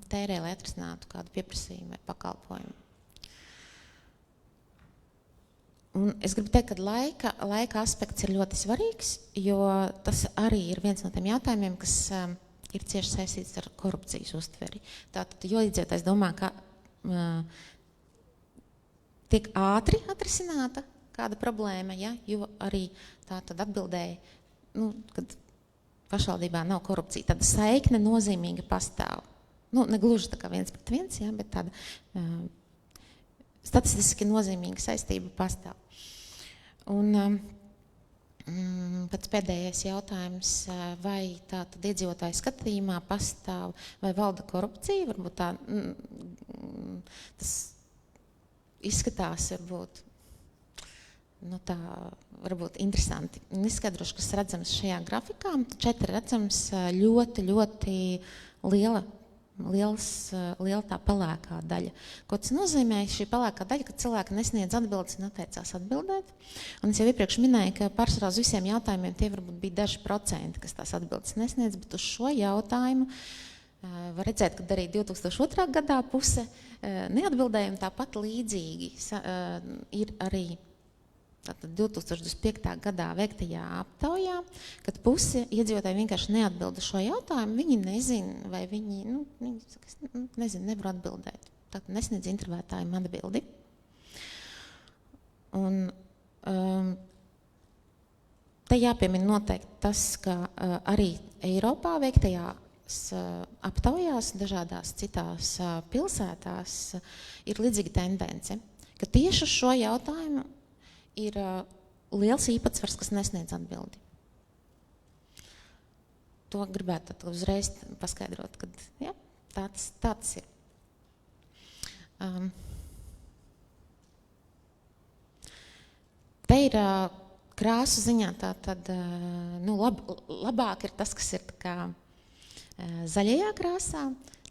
tērē, lai atrisinātu kādu pieprasījumu vai pakalpojumu. Un es gribu teikt, ka laika aspekts ir ļoti svarīgs, jo tas arī ir viens no tiem jautājumiem, kas ir cieši saistīts ar korupcijas uztveri. Tātad, jo iedzīvotājs domā, ka tiek ātri atrisināta kāda problēma, jo arī tā tad atbildēja, kad pašvaldībā nav korupcija, tāda saikne nozīmīga pastāv. Negluži tā kā 1:1, bet tāda statistiski nozīmīga saistība pastāv. Un pats pēdējais jautājums, vai tā tad iedzīvotāju skatījumā pastāv vai valda korupcija, varbūt tā, tas izskatās varbūt, tā varbūt interesanti. Neskaidrošu, kas redzams šajā grafikā. Šeit ir redzams ļoti, ļoti liela tā pelēkā daļa. Ko tas nozīmē? Šī pelēkā daļa, kad cilvēki nesniedz atbildes un atteicās atbildēt. Un es jau iepriekš minēju, ka pārsvarā uz visiem jautājumiem tie varbūt bija daži procenti, kas tās atbildes nesniedz, bet uz šo jautājumu var redzēt, ka arī 2002. Gadā puse neatbildēja, un tāpat līdzīgi ir arī 2025. Gadā veiktajā aptaujā, kad pusi iedzīvotāji vienkārši neatbild uz šo jautājumu, viņi nezina, vai viņi nezina, nevar atbildēt. Tātad nesniedz intervētājiem atbildi. Un te jāpiemina noteikti tas, ka arī Eiropā veiktajās aptaujās dažādās citās pilsētās ir līdzīga tendence, ka tieši uz šo jautājumu ir liels īpatsvars, kas nesniedz atbildi. To gribētu uzreiz paskaidrot, ka jā, tāds ir. Te ir krāsu ziņā tātad, labāk ir tas, kas ir tā kā zaļajā krāsā,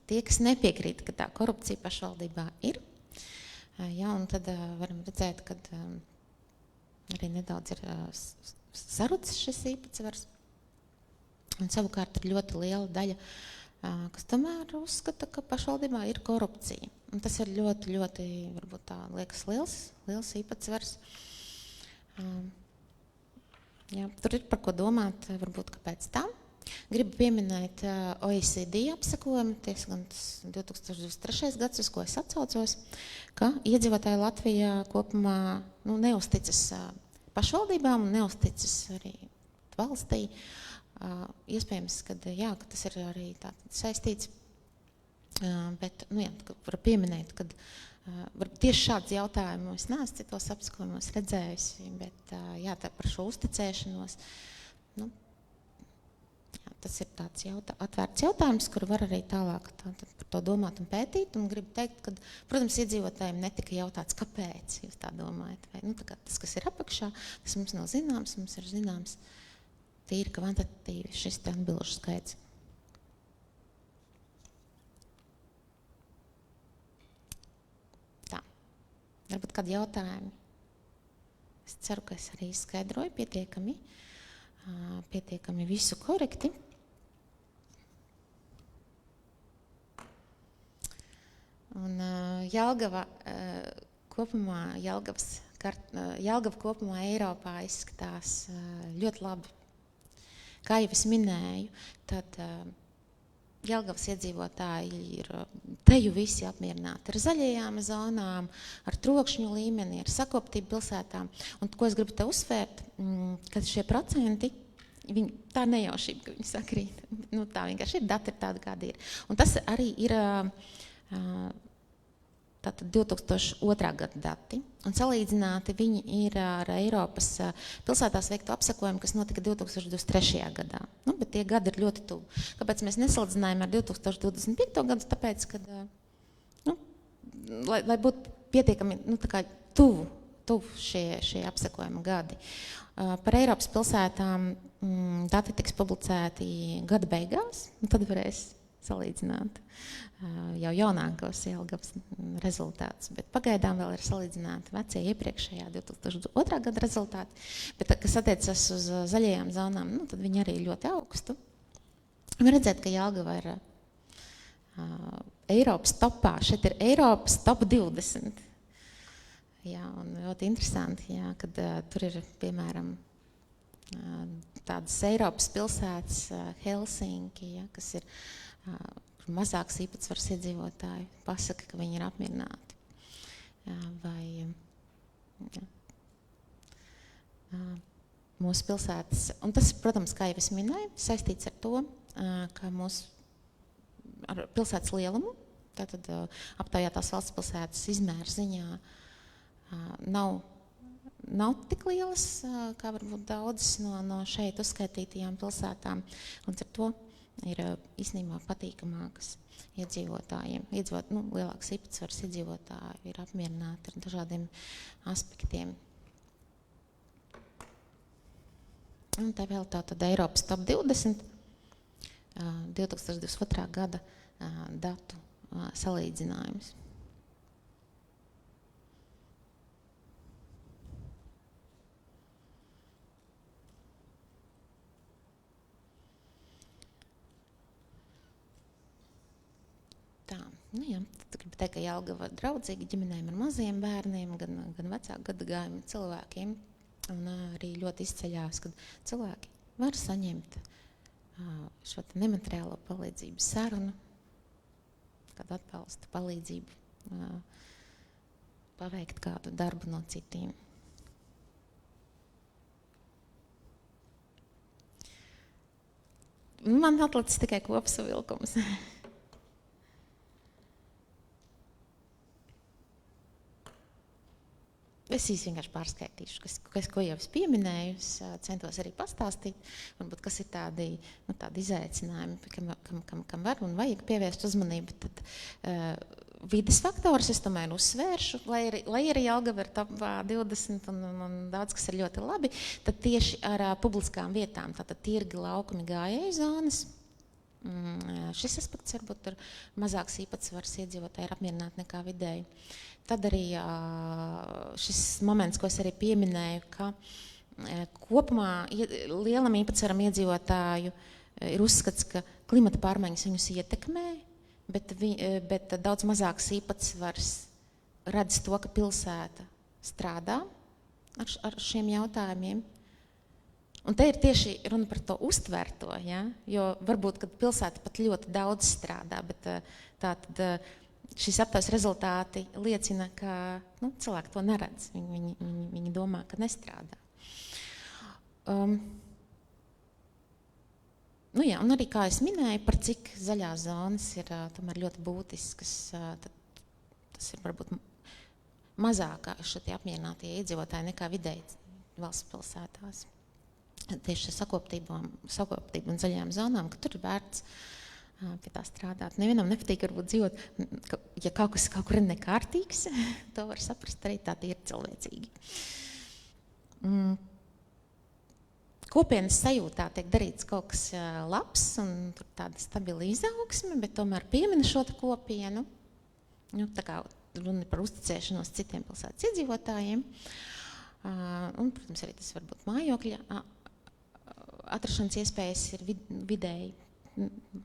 tie, kas nepiekrīt, ka tā korupcija pašvaldībā ir. Jā, un tad varam redzēt, ka arī nedaudz ir sarucis šis īpatsvars. Un savukārt ir ļoti liela daļa, kas tomēr uzskata, ka pašvaldībā ir korupcija. Un tas ir ļoti, ļoti, varbūt tā liekas liels īpatsvars. Jā, tur ir par ko domāt, varbūt kāpēc tā. Gribu pieminēt OECD apsekojumu, gan 2023. gads, uz ko es atsaucos, ka iedzīvotāji Latvijā kopumā neuzticas pašvaldībām un neuzticas arī valstī. Iespējams, ka tas ir arī saistīts, bet var pieminēt, ka tieši šāds jautājumu es neesmu citos apsekojumos redzējusi, bet tā par šo uzticēšanos. Tas ir tāds atvērts jautājums, kur var arī tālāk par to domāt un pētīt. Un gribu teikt, ka, protams, iedzīvotājiem netika jautāts, kāpēc jūs tā domājat. Vai, tas, kas ir apakšā, tas mums nav zināms, mums ir zināms tīri kvantitatīvi šis te atbilžu skaits. Tā, varbūt kādi jautājumi. Es ceru, ka es arī izskaidroju pietiekami visu korekti. Un Jelgava kopumā Eiropā izskatās ļoti labi. Kā jau es minēju, tad Jelgavas iedzīvotāji ir teju visi apmierināti ar zaļajām zonām, ar trokšņu līmeni, ar sakoptību pilsētām. Un ko es gribu te uzsvērt, ka šie procenti, tā nejaušība, ka viņi sakrīt. Tā vienkārši ir, dati ir tādi, kādi ir. Un tas arī ir tātad 2002. Gada dati, un salīdzināti viņi ir ar Eiropas pilsētās veikto apsekojumu, kas notika 2023. gadā. Bet tie gadi ir ļoti tuvu. Kāpēc mēs nesalīdzinājām ar 2025. gadu? Tāpēc, ka, lai būtu pietiekami tuvu šie apsekojuma gadi. Par Eiropas pilsētām dati tiks publicēti gada beigās, un tad varēs salīdzināt jau jaunākos Jelgavas rezultātus, bet pagaidām vēl ir salīdzināti vecie iepriekšējā 2002. Gada rezultāti, bet kas attiecas uz zaļajām zonām, tad viņi arī ļoti augstu. Var redzēt, ka Jelgava ir Eiropas topā, šeit ir Eiropas top 20. Jā, un ļoti interesanti, kad tur ir, piemēram, tādas Eiropas pilsētas, Helsinki, kas ir mazāks īpatsvars iedzīvotāju, pasaka, ka viņi ir apmierināti. Mūsu pilsētas, un tas, protams, kā jau es minēju, saistīts ar to, ka ar pilsētas lielumu, tātad aptaujātās valsts pilsētas izmēra ziņā nav tik lielas, kā varbūt daudzas no šeit uzskaitītajām pilsētām, un ar to ir īstenībā patīkamākas iedzīvotājiem. Lielāks īpatsvars iedzīvotāji ir apmierināti ar dažādiem aspektiem. Un te vēl tātad Eiropas top 20 2022. Gada datu salīdzinājums. Tad gribu teikt, ka Jelgava ir draudzīga ģimenēm ar maziem bērniem, gan vecāku gadagājumu cilvēkiem. Un arī ļoti izceļās, kad cilvēki var saņemt šo nemateriālo palīdzību sarunu, kad atbalsta palīdzību paveikt kādu darbu no citiem. Man atlicis tikai kopsavilkums. Es vienkārši pārskaitīšu, ko jau es pieminēju, es centos arī pastāstīt, varbūt kas ir tādi izaicinājumi, kam var un vajag pievērst uzmanību. Tad vides faktors es tomēr uzsvēršu, lai arī Jelgava ir top 20 un daudz, kas ir ļoti labi, tad tieši ar publiskām vietām, tātad tirgi, laukumi, gājēju zonas. Šis aspekts varbūt ir mazāks īpatsvars iedzīvotāji ir apmierināti nekā vidēji. Tad arī šis moments, ko es arī pieminēju, ka kopumā lielam īpatsvaram iedzīvotāju ir uzskats, ka klimata pārmaiņas viņus ietekmē, bet daudz mazāks īpatsvars redz to, ka pilsēta strādā ar šiem jautājumiem. Un te ir tieši runa par to uztverto, ja? Jo varbūt, kad pilsēta pat ļoti daudz strādā, bet tātad šīs aptaujas rezultāti liecina, ka cilvēki to neredz. Viņi domā, ka nestrādā. Un arī, kā es minēju, par cik zaļās zonas ir tomēr ļoti būtiskas, tas ir varbūt mazāk šie apmierinātie iedzīvotāji nekā vidēji valsts pilsētās. Tieši sakoptību un zaļajām zonām, ka tur ir vērts pie tā strādāt. Nevienam nepatīk varbūt dzīvot, ja kaut kas kaut kur ir nekārtīgs, to var saprast arī tā ir cilvēcīgi. Kopienas sajūtā tiek darīts kaut kas labs un tur tāda stabila izaugsme, bet tomēr piemina šo kopienu, tā kā runa par uzticēšanos citiem pilsētas iedzīvotājiem. Un, protams, arī tas var būt mājokļa atrašanas iespējas ir vidēji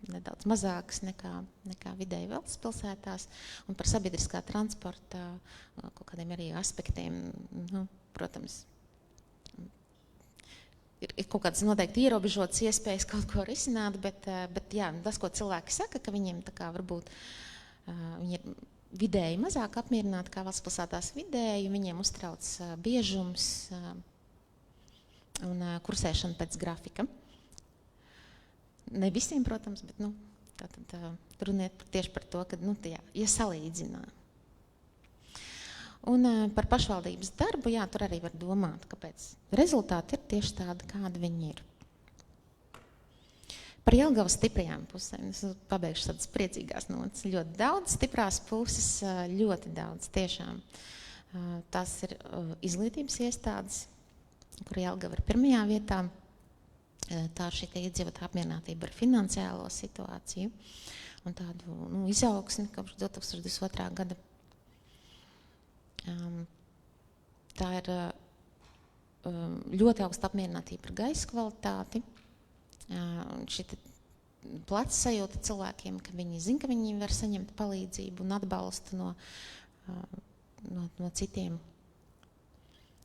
nedaudz mazākas nekā vidēji valsts pilsētās, un par sabiedriskā transporta kaut kādiem arī aspektiem, protams, ir kaut kādas noteikti ierobežotas iespējas kaut ko risināt, bet jā, tas, ko cilvēki saka, ka viņiem tā kā varbūt viņi ir vidēji mazāk apmierināti kā valsts pilsētās vidēji, viņiem uztrauc biežums un kursēšana pēc grafika. Ne visiem, protams, bet tātad runiet tieši par to, ka, ja salīdzinā. Un par pašvaldības darbu, jā, tur arī var domāt, kāpēc rezultāti ir tieši tādi, kādi viņi ir. Par Jelgavas stiprajām pusēm, es pabeigšu tādas priecīgās notas, ļoti daudz stiprās puses, ļoti daudz tiešām. Tās ir izglītības iestādes, kur Jelgava ir pirmajā vietā. Tā ir šī iedzīvotāja apmierinātība ar finansiālo situāciju un tādu izaugsmi kopš 2022. gada. Tā ir ļoti augsta apmierinātība par gaisa kvalitāti. Šī pleca sajūta cilvēkiem, ka viņi zina, ka viņi var saņemt palīdzību un atbalstu no citiem.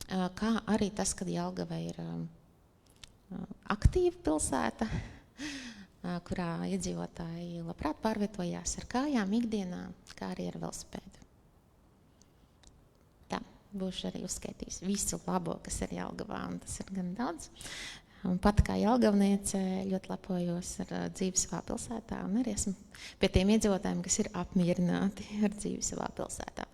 Kā arī tas, kad Jelgava ir aktīva pilsēta, kurā iedzīvotāji labprāt pārvietojās ar kājām ikdienā, kā arī ar velosipēdu. Tā, būšu arī uzskaitījis visu labo, kas ir Jelgavā, un tas ir gan daudz. Un pat kā jelgavniece ļoti lepojos ar dzīvi savā pilsētā, un arī esmu pie tiem iedzīvotājiem, kas ir apmierināti ar dzīvi savā pilsētā.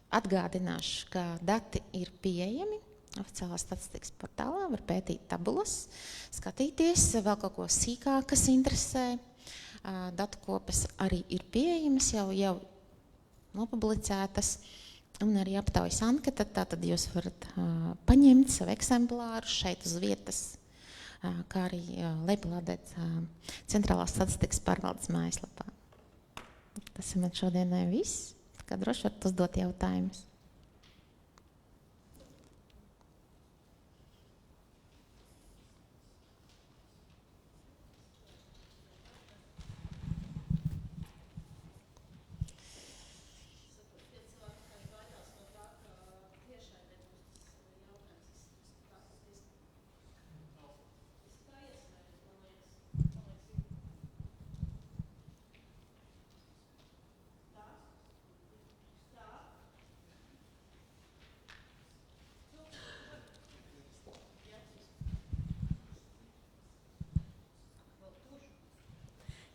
Atgādināšu, ka dati ir pieejami oficiālā statistikas portālā, var pētīt tabulas, skatīties, vēl kaut ko sīkāk, kas interesē. Datu kopas arī ir pieejamas, jau nopublicētas, un arī aptaujas anketa, tātad jūs varat paņemt savu eksemplāru šeit uz vietas, kā arī lejuplādēt Centrālās statistikas pārvaldes mājaslapā. Tas ir man šodienai viss. Kā droši varat uzdot jautājumus.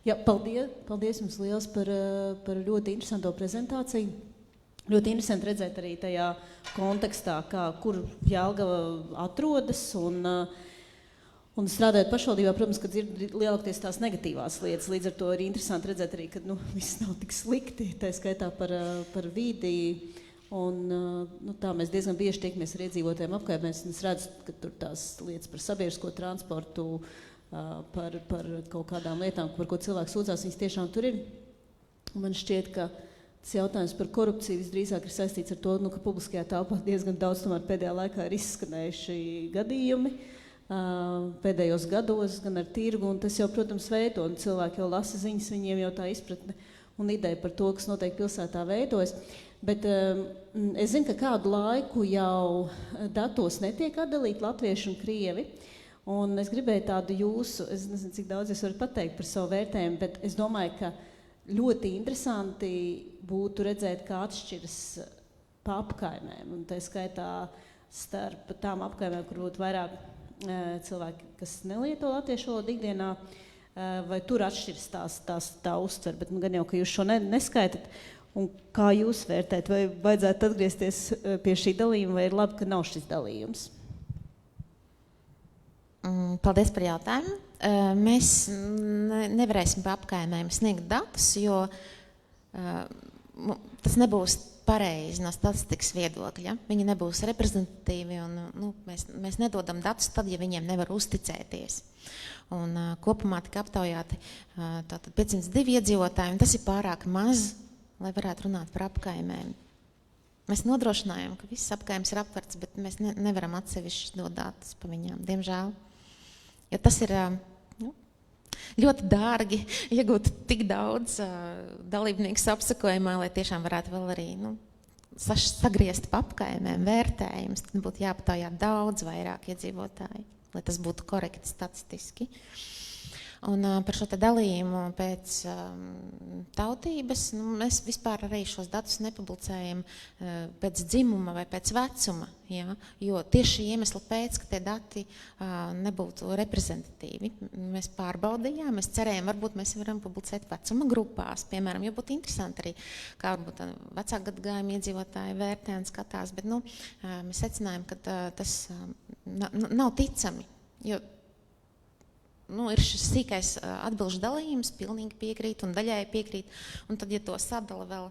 Jā, paldies jums liels par ļoti interesanto prezentāciju. Ļoti interesanti redzēt arī tajā kontekstā, kur Jelgava atrodas un strādājot pašvaldībā, protams, ka dzird lielākoties tās negatīvās lietas. Līdz ar to ir interesanti redzēt arī, ka viss nav tik slikti, tā skaitā par vidi. Un tā mēs diezgan bieži tiekamies ar iedzīvotājiem apkārtnēs, un es redzu, ka tur tās lietas par sabiedrisko transportu, par kaut kādām lietām, par ko cilvēks sūdzās, viņas tiešām tur ir. Un man šķiet, ka tas jautājums par korupciju visdrīzāk ir saistīts ar to, ka publiskajā telpā diezgan daudz tomēr pēdējā laikā ir izskanējuši gadījumi pēdējos gados, gan ar tirgu, un tas jau, protams, veido, un cilvēki jau lasa ziņas, viņiem jau tā izpratne un ideja par to, kas noteikti pilsētā veidojas. Bet es zinu, ka kādu laiku jau datos netiek atdalīti latvieši un krievi, un es gribēju tādu jūsu, es nezinu, cik daudz es varu pateikt par savu vērtējumu, bet es domāju, ka ļoti interesanti būtu redzēt, kā atšķiras pa apkaimēm, un tā skaitā starp tām apkaimēm, kur būtu vairāk cilvēki, kas nelieto latviešu valodu ikdienā, vai tur atšķiras tā uztver, bet gan jau, ka jūs šo neskaitat. Un kā jūs vērtēt, vai vajadzētu atgriezties pie šī dalījuma, vai ir labi, ka nav šis dalījums? Paldies par jautājumu. Mēs nevarēsim pa apkaimēm sniegt datus, jo tas nebūs pareizi no statistikas viedokļa. Viņi nebūs reprezentatīvi, un mēs nedodam datus tad, ja viņiem nevar uzticēties. Un kopumā tika aptaujāti tātad 502 iedzīvotāji, un tas ir pārāk maz, lai varētu runāt par apkaimēm. Mēs nodrošinājām, ka viss apkaimes ir aptverts, bet mēs nevaram atsevišķi dot datus pa viņām, diemžēl. Jo tas ir ļoti dārgi iegūt tik daudz dalībnieku apsakojumā, lai tiešām varētu vēl arī sagriezt pa apkaimēm vērtējums. Tad būtu jāaptaujā daudz vairāk iedzīvotāji, lai tas būtu korekti statistiski. Un par šo te dalījumu pēc tautības, mēs vispār arī šos datus nepublicējam pēc dzimuma vai pēc vecuma, ja? Jo tieši iemesli pēc, ka tie dati nebūtu reprezentatīvi. Mēs pārbaudījām, mēs cerējām, varbūt mēs varam publicēt vecuma grupās, piemēram, jo būtu interesanti arī, kā varbūt vecāku gadagājumu iedzīvotāji vērtē un skatās, bet mēs secinājām, ka tas nav ticami, jo ir šis sīkais atbilžu dalījums, pilnīgi piekrīt un daļai piekrīt, un tad, ja to sadala vēl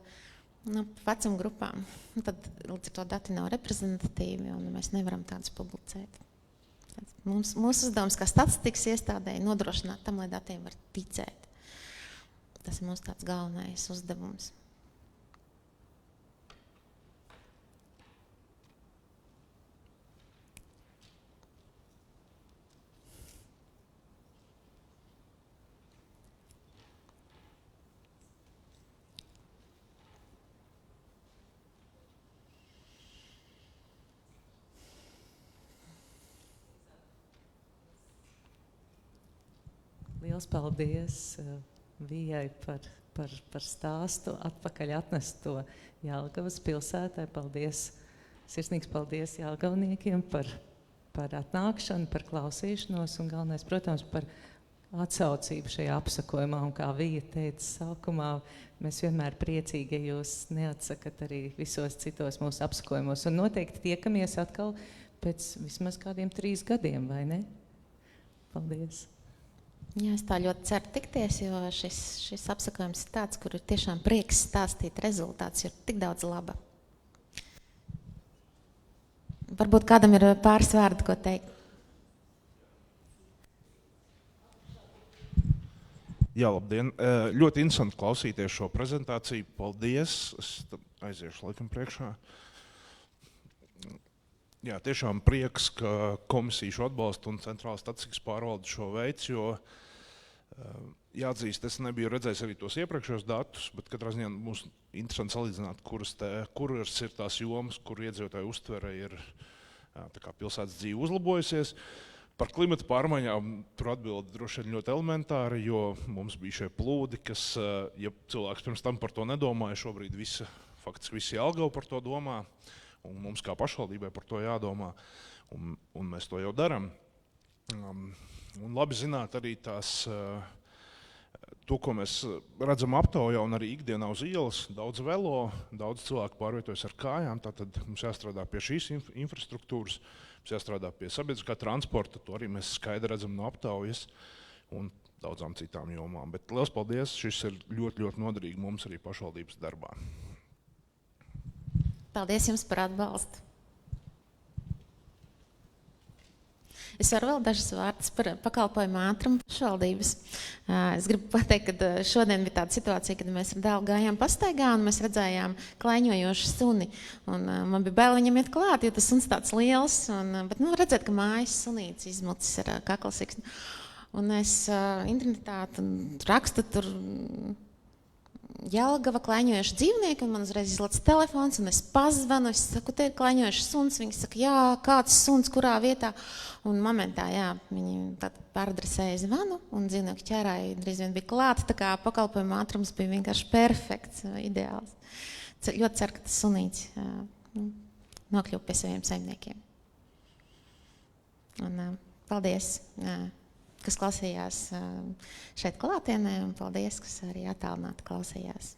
vecuma grupām, tad līdz ar to dati nav reprezentatīvi, un mēs nevaram tādus publicēt. Mūsu uzdevums kā statistikas iestādēji nodrošināt tam, lai datiem var ticēt. Tas ir mums tāds galvenais uzdevums. Liels paldies Vijai par stāstu, atpakaļ atnest to Jelgavas pilsētai. Paldies, sirsnīgs paldies jelgavniekiem par atnākšanu, par klausīšanos un galvenais, protams, par atsaucību šajā apsakojumā. Un kā Vija teica sākumā, mēs vienmēr priecīgi, ja jūs neatsakat arī visos citos mūsu apsakojumos. Un noteikti tiekamies atkal pēc vismaz kādiem 3 gadiem, vai ne? Paldies! Jā, es tā ļoti ceru tikties, jo šis apsakojums ir tāds, kur ir tiešām prieks stāstīt rezultāts, jo ir tik daudz laba. Varbūt kādam ir pāris vārdi, ko teikt. Jā, labdien. Ļoti interesanti klausīties šo prezentāciju. Paldies. Es aiziešu laikam priekšā. Jā, tiešām prieks, ka komisija šo atbalstu un centrāla statistikas pārvalde šo veids, jo jāatzīst, es nebiju redzējis arī tos iepriekšējos datus, bet katrā ziņā mums interesanti salīdzināt, kuras ir tās jomas, kur iedzīvotāju uztvere ir tā kā pilsētas dzīve uzlabojusies. Par klimata pārmaiņām tur atbildi droši vien ļoti elementāri, jo mums bija šie plūdi, kas, ja cilvēks pirms tam par to nedomāja, šobrīd faktiski visi Jelgava par to domā. Un mums kā pašvaldībai par to jādomā, un mēs to jau daram. Un labi zināt arī to, ko mēs redzam aptaujā un arī ikdienā uz ielas, daudz velo, daudz cilvēku pārvietojas ar kājām, tātad mums jāstrādā pie šīs infrastruktūras, mums jāstrādā pie sabiedriskā transporta, to arī mēs skaidri redzam no aptaujas un daudzām citām jomām. Bet liels paldies, šis ir ļoti, ļoti noderīgi mums arī pašvaldības darbā. Paldies jums par atbalstu. Es varu vēl dažas vārdas par pakalpojumu ātrumu pašvaldības. Es gribu pateikt, ka šodien bija tāda situācija, kad mēs ar dēlu gājām pastaigā un mēs redzējām klaiņojošu suni. Un man bija bail viņam iet klāt, jo tas suns tāds liels. Bet redzēt, ka mājas sunīts izmucis ar kaklasiksni. Un es internetā rakstu tur Jelgava klaiņojuši dzīvnieki, un man uzreiz izlaiž telefons, un es pazvanu, es saku, te ir klaiņojuši suns, viņi saka, jā, kāds suns, kurā vietā, un momentā, jā, viņi tad pāradresēja zvanu, un dzīvnieku ķērāji drīz vien bija klāta, tā kā pakalpojuma ātrums bija vienkārši perfekts, ideāls. Ļoti ceru, ka tas sunīts nokļuva pie saviem saimniekiem. Un paldies, kas klausījās šeit klātienē, un paldies, kas arī attālināti klausījās.